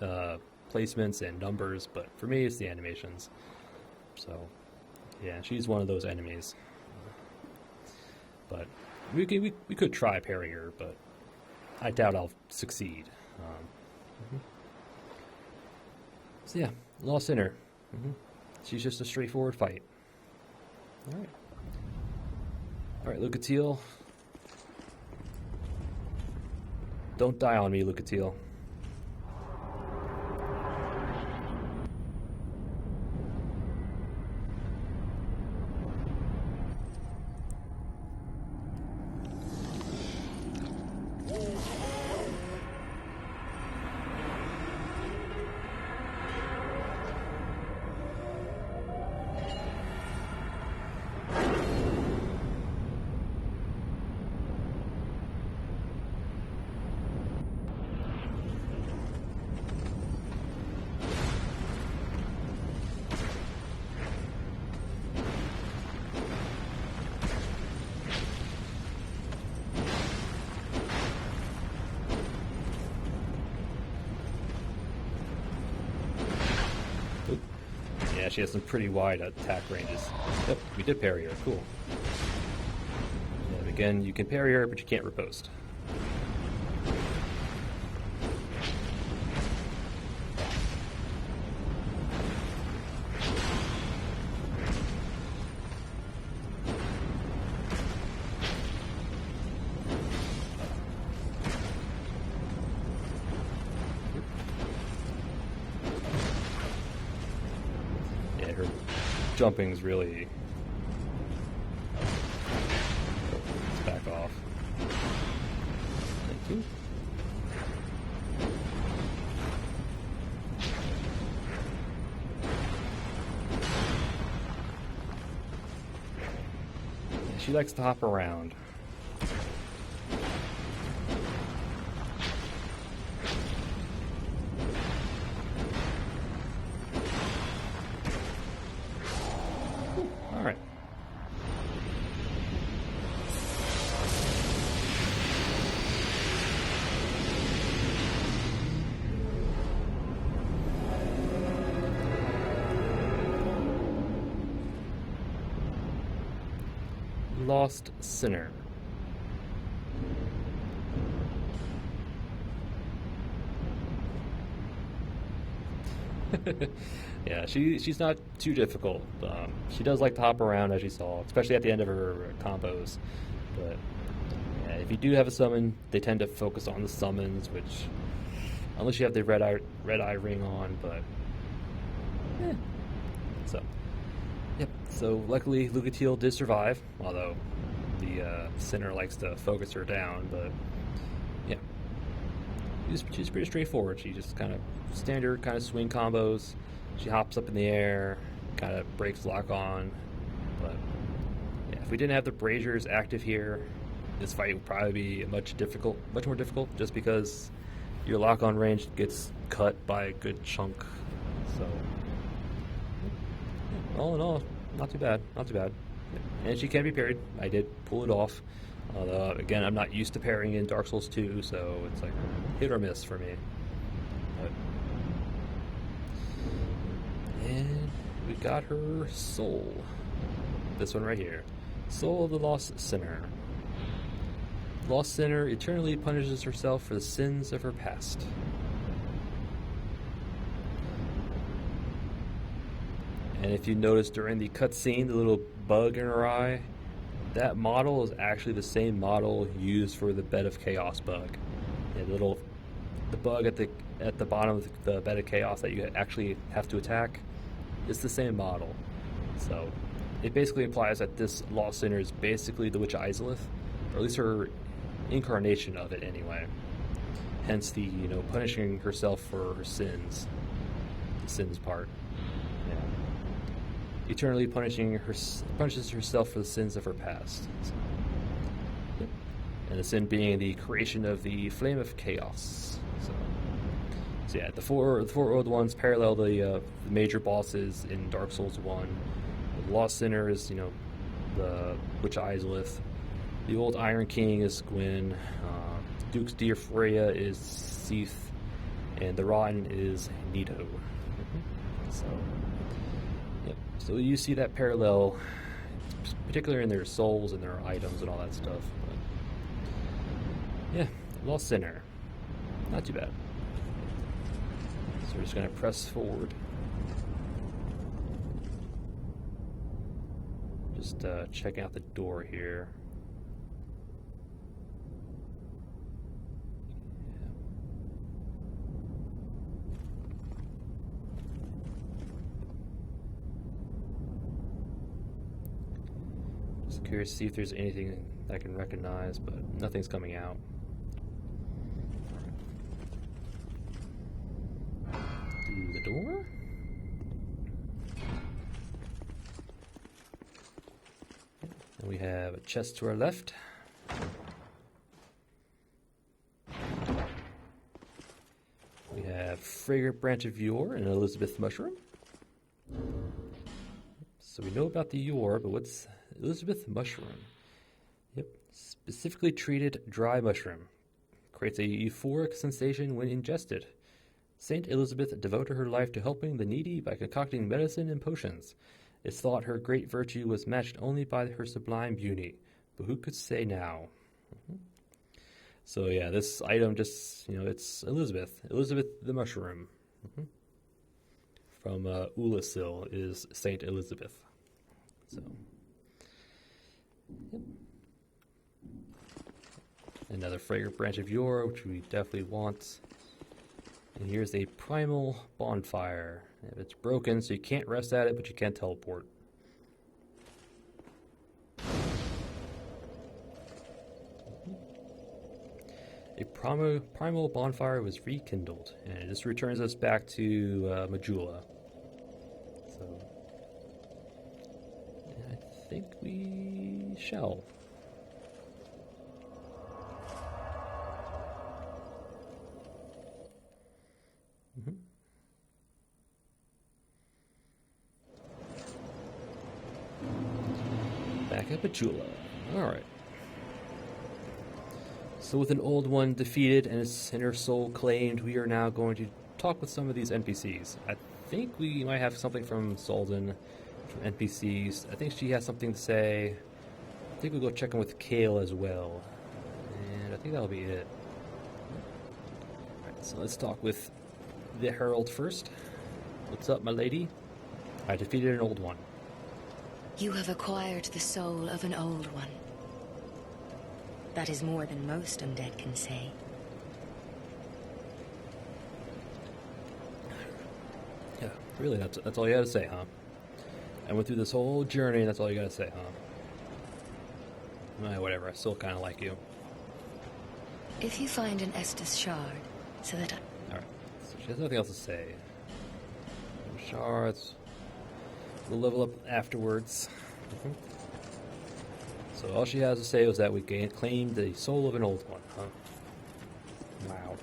placements and numbers, but for me, it's the animations. So, yeah, she's one of those enemies. But we could try parrying her, but I doubt I'll succeed. So yeah, Lost Sinner. She's just a straightforward fight. All right, Lucatiel. Don't die on me, Lucatiel. Yeah, she has some pretty wide attack ranges. Yep, we did parry her. Cool. And again, you can parry her, but you can't riposte. Jumping's really... let's back off. Thank you. She likes to hop around. Alright. Lost Sinner. Yeah, she's not too difficult. She does like to hop around, as you saw, especially at the end of her combos. But yeah, if you do have a summon, they tend to focus on the summons, which, unless you have the red eye ring on, but so yep. So luckily, Lucatiel did survive, although the Sinner likes to focus her down. But yeah, she's pretty straightforward. She just kind of standard kind of swing combos. She hops up in the air, kind of breaks lock on. But yeah, if we didn't have the braziers active here, this fight would probably be much more difficult, just because your lock on range gets cut by a good chunk. So all in all, not too bad. And she can be parried. I did pull it off. Although, again, I'm not used to parrying in Dark Souls 2, so it's like hit or miss for me. But, and we got her soul. This one right here. Soul of the Lost Sinner. Lost Sinner eternally punishes herself for the sins of her past. And if you notice during the cutscene, the little bug in her eye, that model is actually the same model used for the Bed of Chaos bug. The bug at the bottom of the Bed of Chaos that you actually have to attack, it's the same model. So it basically implies that this Lost Sinner is basically the Witch Izalith, or at least her incarnation of it anyway. hence the punishing herself for her sins. The sins part. Yeah. Eternally punishes herself for the sins of her past. So, yep. And the sin being the creation of the flame of chaos. So yeah, the four old ones parallel the major bosses in Dark Souls 1. The Lost Sinner is, the Witch Izalith. The old Iron King is Gwyn. Duke's Dear Freya is Seath. And the Rotten is Nito. So, yep. So you see that parallel, particularly in their souls and their items and all that stuff. But, yeah, Lost Sinner. Not too bad. So we're just going to press forward. Just checking out the door here. Just curious to see if there's anything I can recognize, but nothing's coming out. Through the door. And we have a chest to our left. We have Fragrant Branch of Yore and Elizabeth Mushroom. So we know about the Yore, but what's Elizabeth Mushroom? Yep, specifically treated dry mushroom. Creates a euphoric sensation when ingested. Saint Elizabeth devoted her life to helping the needy by concocting medicine and potions. It's thought her great virtue was matched only by her sublime beauty, but who could say now? So yeah, this item just, it's Elizabeth the Mushroom. From Ulasil is Saint Elizabeth. So, yep. Another Fragrant Branch of Yore, which we definitely want. And here's a primal bonfire. It's broken, so you can't rest at it, but you can teleport. A primal bonfire was rekindled, and this returns us back to Majula. So, I think we shall. Back at Majula. Alright. So with an old one defeated and its inner soul claimed, we are now going to talk with some of these NPCs. I think we might have something from Solden, from NPCs. I think she has something to say. I think we'll go check in with Kale as well. And I think that'll be it. Alright, so let's talk with the Herald first. What's up, my lady? I defeated an old one. You have acquired the soul of an old one. That is more than most undead can say. Yeah, really, that's all you gotta say, huh? I went through this whole journey, and that's all you gotta say, huh? Whatever, I still kind of like you. If you find an Estus shard, so that Alright, so she has nothing else to say. Shards. We'll level up afterwards. So all she has to say was that we claimed the soul of an old one, huh? Wow.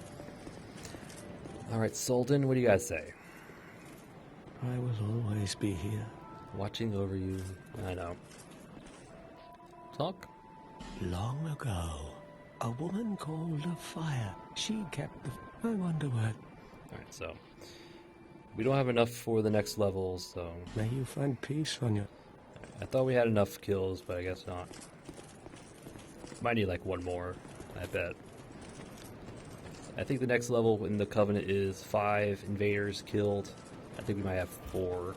Alright, Solden, what do you guys say? I will always be here. Watching over you. I know. Talk? Long ago, a woman called a fire. She kept the... I wonder what... Alright, so... we don't have enough for the next level, so... May you find peace on your... I thought we had enough kills, but I guess not. Might need like one more, I bet. I think the next level in the Covenant is 5 invaders killed. I think we might have 4,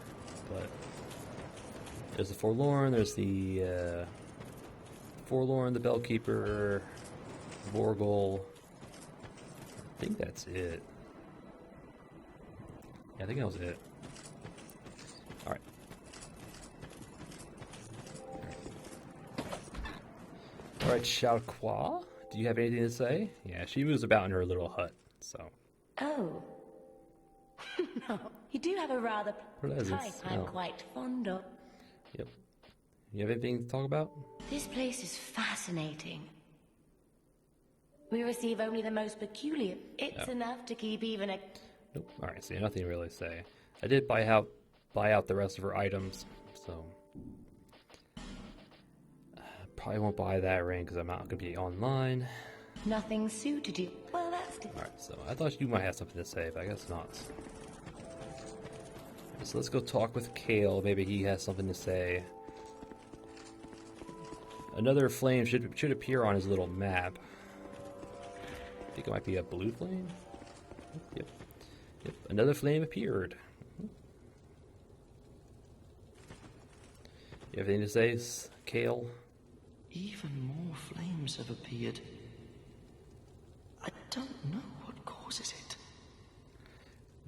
but... there's the Forlorn, there's the... Forlorn, the Bellkeeper, Vorgol. I think that's it. Yeah, I think that was it. Alright. Alright, Charqua. do you have anything to say? Yeah, she was about in her little hut, so. Oh. No, you do have a rather Pleasant type smell. I'm quite fond of. Yep. You have anything to talk about? This place is fascinating. We receive only the most peculiar. It's enough to keep even a... Nope. Alright, so nothing to really say. I did buy out the rest of her items, so. Probably won't buy that ring because I'm not going to be online. Nothing suited you. Well, that's good. Alright, so I thought you might have something to say, but I guess not. So let's go talk with Kale. Maybe he has something to say. Another flame should appear on his little map. I think it might be a blue flame. Yep. Yep. Another flame appeared. You have anything to say, Kale? Even more flames have appeared. I don't know what causes it.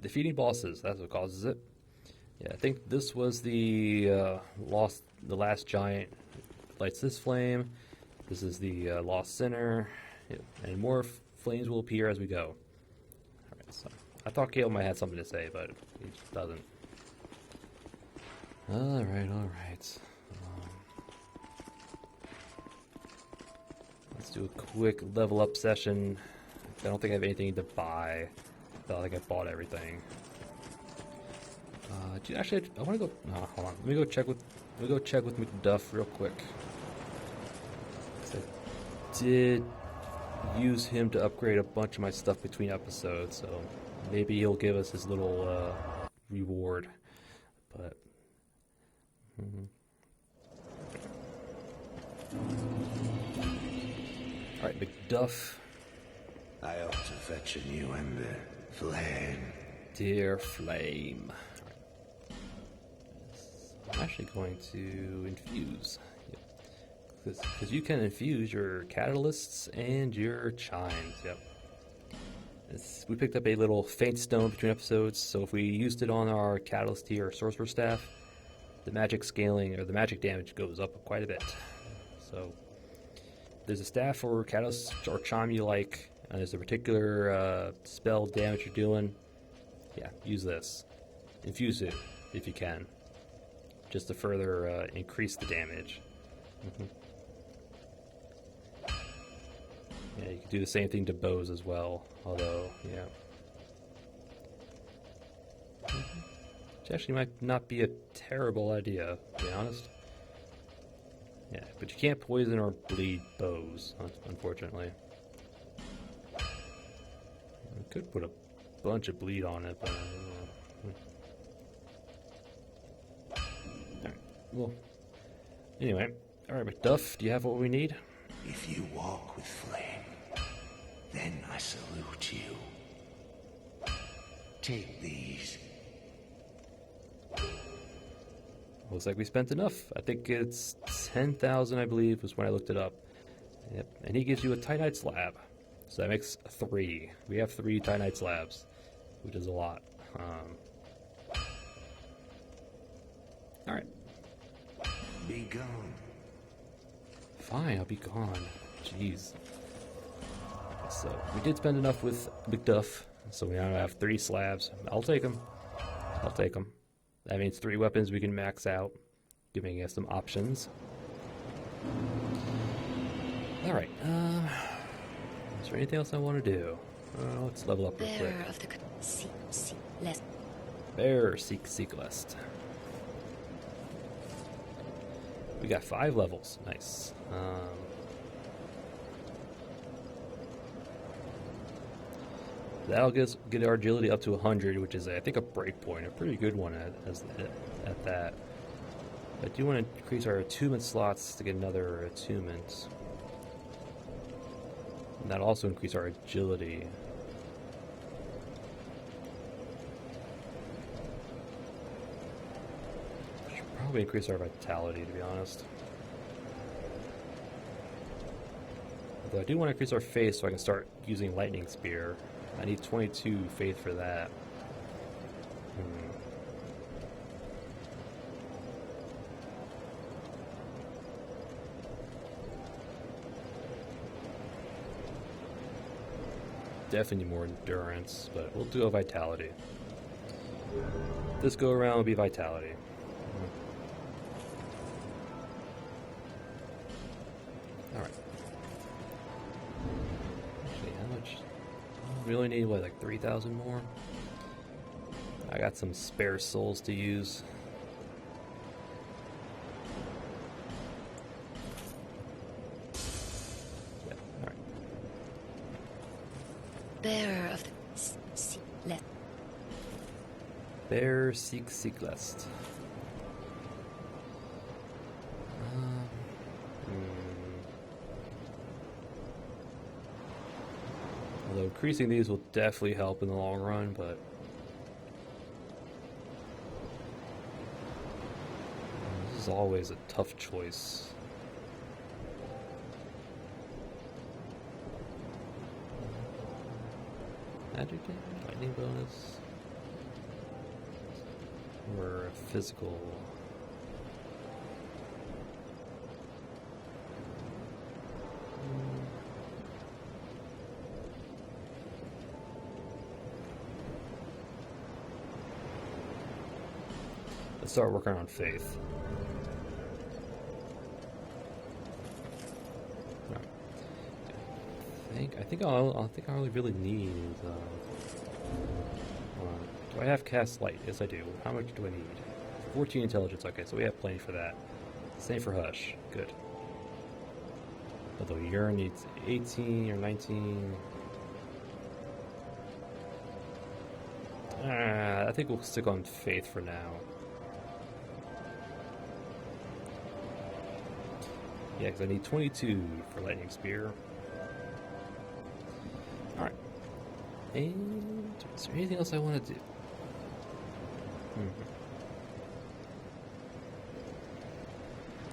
Defeating bosses, that's what causes it. Yeah, I think this was the last giant lights this flame. This is the lost sinner. Yep. And more flames will appear as we go. Alright, so I thought Kale might have something to say, but he just doesn't. Alright. Let's do a quick level up session. I don't think I have anything to buy. I felt like I bought everything. Actually, I want to go. No, hold on. Let me go check with McDuff real quick. I did use him to upgrade a bunch of my stuff between episodes, so maybe he'll give us his little reward. But. Alright, McDuff. I ought to fetch a new ember. Flame. Dear Flame. I'm actually going to infuse. Because you can infuse your catalysts and your chimes. Yep. We picked up a little faint stone between episodes, so if we used it on our catalyst here or sorcerer staff, the magic scaling or the magic damage goes up quite a bit. So if there's a staff or catalyst or chime you like, and there's a particular spell damage you're doing, yeah, use this. Infuse it if you can, just to further increase the damage. Yeah, you can do the same thing to bows as well, although, yeah. Which actually might not be a terrible idea, to be honest. Yeah, but you can't poison or bleed bows, unfortunately. I could put a bunch of bleed on it, but Alright, well, anyway. Alright, McDuff, do you have what we need? If you walk with flame, then I salute you. Take these. Looks like we spent enough. I think it's 10,000, I believe, was when I looked it up. Yep, and he gives you a Titanite slab. So that makes 3. We have 3 Titanite slabs, which is a lot. Alright. Be gone. Fine, I'll be gone. Jeez. So, we did spend enough with McDuff, so we now have 3 slabs. I'll take them. That means 3 weapons we can max out, giving us some options. Alright, is there anything else I want to do? Let's level up real quick. Bearer of the seek less. Bear, seek list. We got 5 levels. Nice. That'll get our agility up to 100, which is, I think, a breakpoint. A pretty good one at that. I do want to increase our attunement slots to get another attunement. And that'll also increase our agility. Should probably increase our vitality, to be honest. Although I do want to increase our faith so I can start using lightning spear. I need 22 faith for that. definitely need more endurance, but we'll do a vitality. This go around will be vitality. Alright. Actually, how much? We only need, what, like 3,000 more? I got some spare souls to use. Yeah, alright. Bearer of the Bear seek lest. Although increasing these will definitely help in the long run, but this is always a tough choice. Magic damage, lightning bonus, or physical. Let's start working on faith. Right. I think all I really need is do I have cast light? Yes, I do. How much do I need? 14 intelligence. Okay, so we have plenty for that. Same for Hush. Good. Although Urine needs 18 or 19. I think we'll stick on Faith for now. Yeah, because I need 22 for Lightning Spear. Alright. And is there anything else I want to do?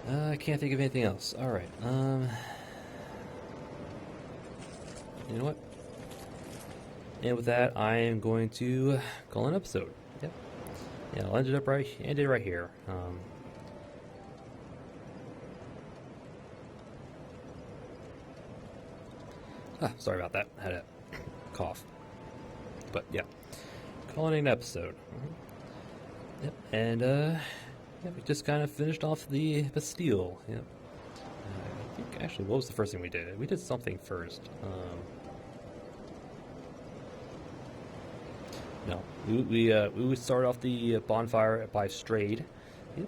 I can't think of anything else. Alright, you know what? And with that, I am going to call an episode. Yep. Yeah, I'll end it right here. Sorry about that. I had a cough. But yeah, calling it an episode. Yep. And yeah, we just kind of finished off the Bastille. Yep. I think actually, what was the first thing we did? We did something first. No, we started off the bonfire by Strayed. Yep.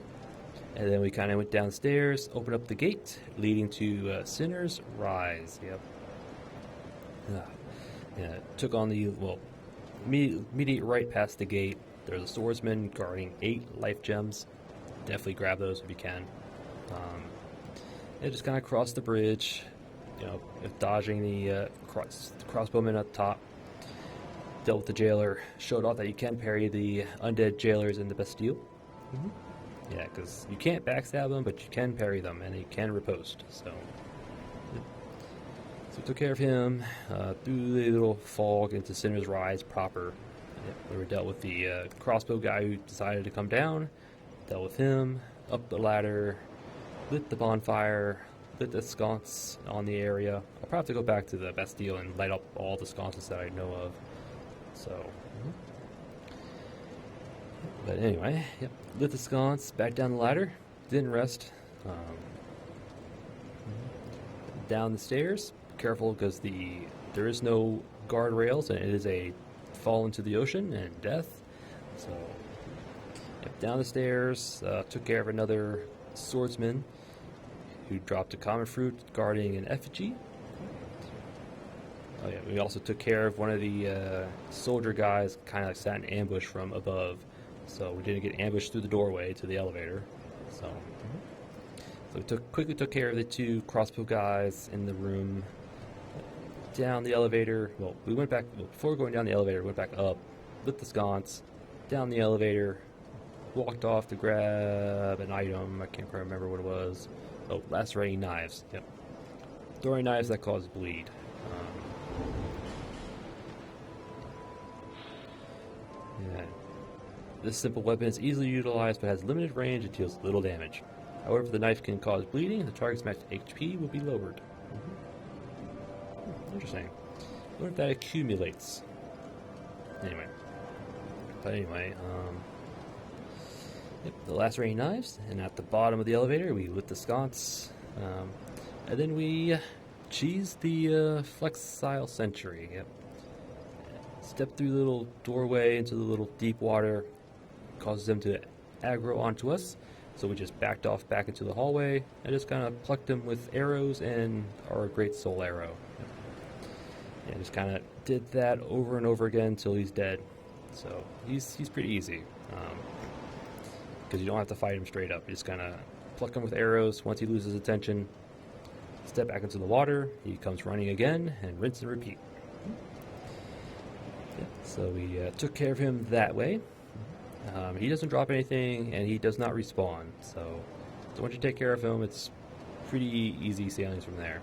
And then we kind of went downstairs, opened up the gate leading to Sinner's Rise. Yep. Yeah, took on the, well, immediate right past the gate. There's a swordsman guarding 8 life gems. Definitely grab those if you can. And just kind of crossed the bridge, you know, dodging the crossbowman at the top. Dealt with the jailer, showed off that you can parry the undead jailers in the Bastille. Yeah, because you can't backstab them, but you can parry them, and they can riposte, so... So took care of him, through the little fog into Sinner's Rise proper. We were dealt with the crossbow guy who decided to come down, dealt with him, up the ladder, lit the bonfire, lit the sconce on the area. I'll probably have to go back to the Bastille and light up all the sconces that I know of. So, but anyway, yep, lit the sconce, back down the ladder, didn't rest, down the stairs. Careful because there is no guardrails and it is a fall into the ocean and death. So yep, down the stairs, took care of another swordsman who dropped a common fruit guarding an effigy. Oh yeah, we also took care of one of the soldier guys, kind of like sat in ambush from above, so we didn't get ambushed through the doorway to the elevator. So we quickly took care of the 2 crossbow guys in the room. Down the elevator. Well, we went back before going down the elevator. Went back up, lit the sconce, down the elevator, walked off to grab an item. I can't quite remember what it was. Oh, lacerating knives. Yep, throwing knives that cause bleed. Yeah, this simple weapon is easily utilized but has limited range and deals little damage. However, if the knife can cause bleeding, the target's max HP will be lowered. Interesting. wonder if that accumulates. Anyway. But anyway, yep, the lacerating knives, and at the bottom of the elevator we lit the sconce, and then we cheesed the flexile sentry. Yep. Step through the little doorway into the little deep water, causes them to aggro onto us, so we just backed off back into the hallway and just kind of plucked them with arrows and our great soul arrow. And just kind of did that over and over again until he's dead. So he's pretty easy, because you don't have to fight him straight up. You just kind of pluck him with arrows. Once he loses attention, step back into the water. He comes running again, and rinse and repeat. Yeah, so we took care of him that way. He doesn't drop anything, and he does not respawn. So once you take care of him, it's pretty easy sailings from there.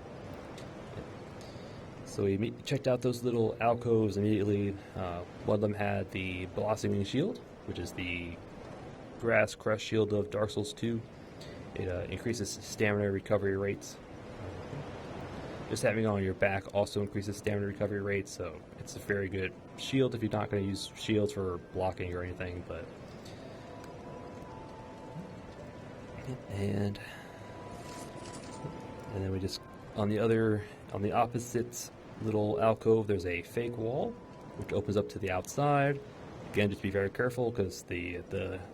So we checked out those little alcoves immediately. One of them had the Blossoming Shield, which is the grass crush shield of Dark Souls 2. It increases stamina recovery rates. Just having it on your back also increases stamina recovery rates, so it's a very good shield if you're not going to use shields for blocking or anything. But and then we just on the opposite little alcove, there's a fake wall which opens up to the outside. Again, just be very careful because the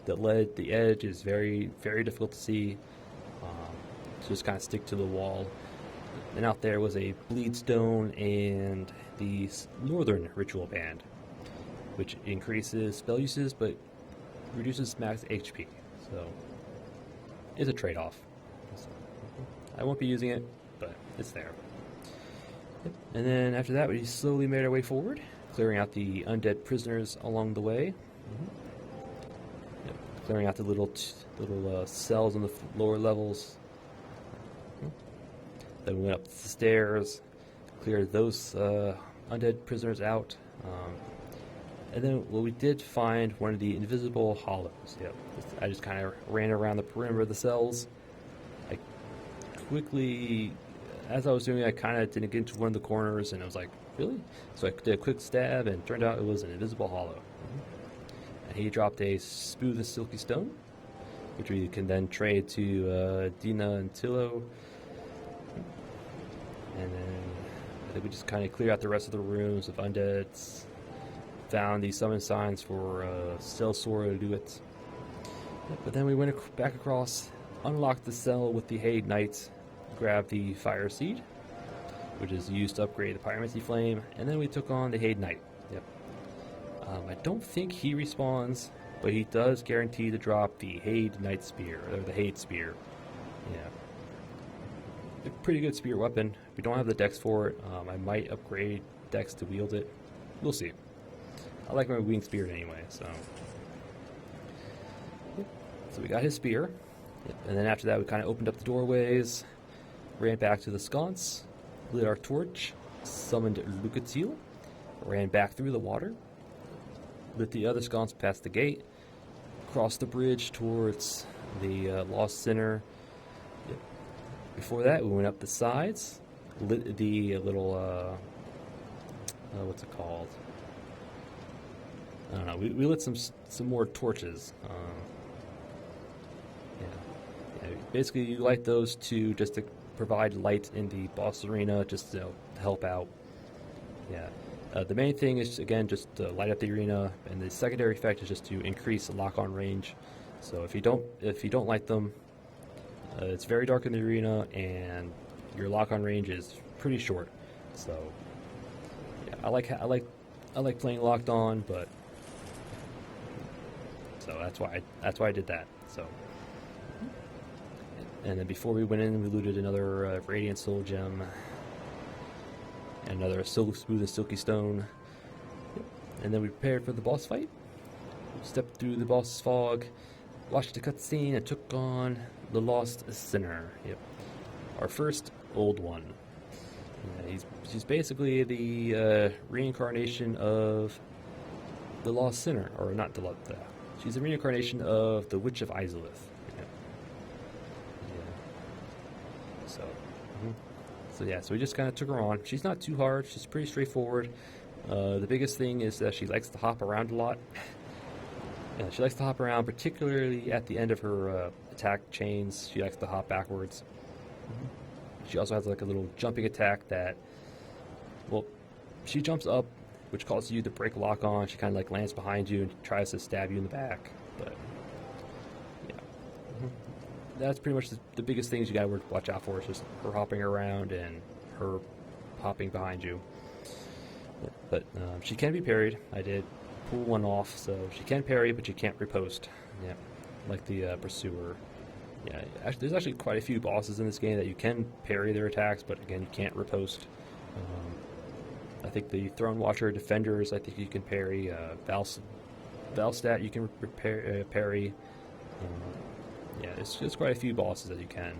edge is very, very difficult to see. So just kind of stick to the wall. And out there was a Bleedstone and the Northern Ritual Band, which increases spell uses but reduces max HP. So it's a trade-off. I won't be using it, but it's there. Yep. And then after that, we slowly made our way forward, clearing out the undead prisoners along the way. Yep. Clearing out the little cells on the lower levels. Then we went up the stairs, cleared those undead prisoners out. And then, well, we did find one of the invisible hollows. Yep. I just kind of ran around the perimeter of the cells. I quickly, as I was doing it, I kind of didn't get into one of the corners, and I was like, really? So I did a quick stab, and it turned out it was an invisible hollow. And he dropped a smooth and silky stone, which we can then trade to Dina and Tillo. And then I think we just kind of cleared out the rest of the rooms of undeads. Found the summon signs for Celsor Luit. But then we went back across, unlocked the cell with the Haid Knight, grabbed the Fire Seed, which is used to upgrade the Pyromancy Flame, and then we took on the Haid Knight. Yep. I don't think he respawns, but he does guarantee to drop the Haid Knight Spear, or the Haid Spear. Yeah. A pretty good spear weapon. We don't have the dex for it. I might upgrade dex to wield it. We'll see. I like my winged spear anyway, so. Yep. So we got his spear. Yep. And then after that, we kind of opened up the doorways, ran back to the sconce, lit our torch, summoned Lucatil, ran back through the water, lit the other sconce past the gate, crossed the bridge towards the Lost Sinner. Yep. Before that, we went up the sides, lit the little, what's it called? I don't know. We lit some more torches. Yeah. Basically, you light those to just to provide light in the boss arena, just to help out. Yeah. The main thing is again just to light up the arena, and the secondary effect is just to increase the lock-on range. So if you don't light them, it's very dark in the arena, and your lock-on range is pretty short. So yeah, I like playing locked on, but. So that's why I did that. So, and then before we went in, we looted another Radiant Soul Gem and another Smooth and Silky Stone. And then we prepared for the boss fight. Stepped through the boss's fog, watched the cutscene, and took on the Lost Sinner. Yep, our first old one. She's basically the reincarnation of the Lost Sinner, or not the. She's a reincarnation of the Witch of Izalith. Yeah. So So yeah, so we just kind of took her on. She's not too hard. She's pretty straightforward. The biggest thing is that she likes to hop around a lot. Yeah, she likes to hop around, particularly at the end of her attack chains. She likes to hop backwards. She also has like a little jumping attack that, well, she jumps up, which causes you to break lock on. She kind of like lands behind you and tries to stab you in the back. But yeah, that's pretty much the biggest things you gotta watch out for. Is just her hopping around and her hopping behind you. But she can be parried. I did pull one off, so she can parry, but you can't riposte. Yeah, like the Pursuer. Yeah, there's actually quite a few bosses in this game that you can parry their attacks, but again, you can't riposte. I think the Throne Watcher Defenders, I think you can parry. Valstat, you can parry. Yeah, it's quite a few bosses that you can.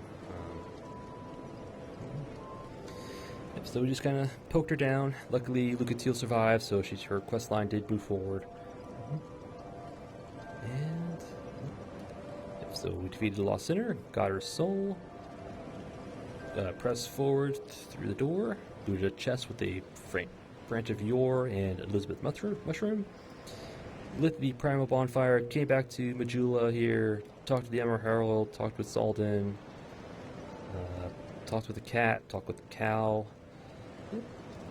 So we just kind of poked her down. Luckily, Lucatiel survived, so her quest line did move forward. And so we defeated the Lost Sinner, got her soul, pressed forward through the door, looted a chest with a branch of yore and Elizabeth mushroom, lit the primal bonfire, came back to Majula here, talked to the Emerald Herald, talked with Salden, talked with the cat, talked with the cow,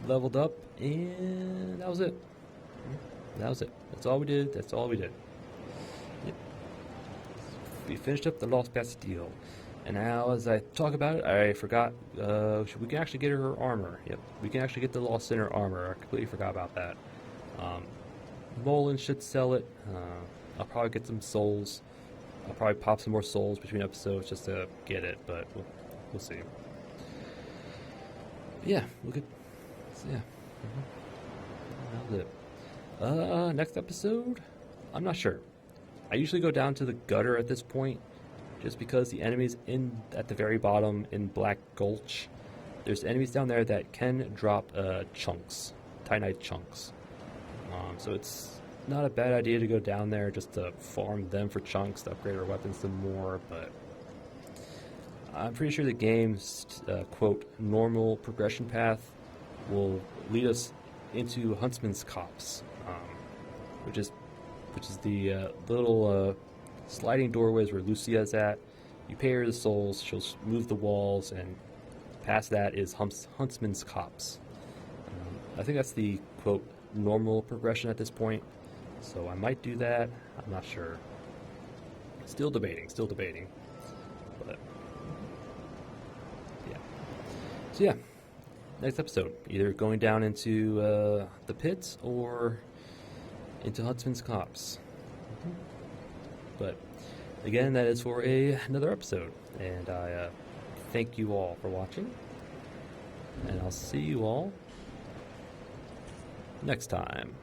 leveled up, and that was it. That was it. That's all we did. That's all we did. Yep. We finished up the Lost Bastille. And now, as I talk about it, I forgot, we can actually get her armor. Yep, we can actually get the Lost Sinner armor. I completely forgot about that. Molin should sell it. I'll probably get some souls. I'll probably pop some more souls between episodes just to get it, but we'll see. Yeah, look at... Yeah. That was it. Next episode? I'm not sure. I usually go down to the gutter at this point, just because the enemies at the very bottom in Black Gulch, there's enemies down there that can drop chunks, Titanite chunks. So it's not a bad idea to go down there just to farm them for chunks to upgrade our weapons some more, but I'm pretty sure the game's quote normal progression path will lead us into Huntsman's Copse, which is the little sliding doorways where Lucia's at. You pay her the souls, she'll move the walls, and past that is Huntsman's Copse. I think that's the quote normal progression at this point, so I might do that. I'm not sure. Still debating. But yeah. So yeah, next episode, either going down into the pits or into Huntsman's Copse. But again, that is for another episode, and I thank you all for watching, and I'll see you all next time.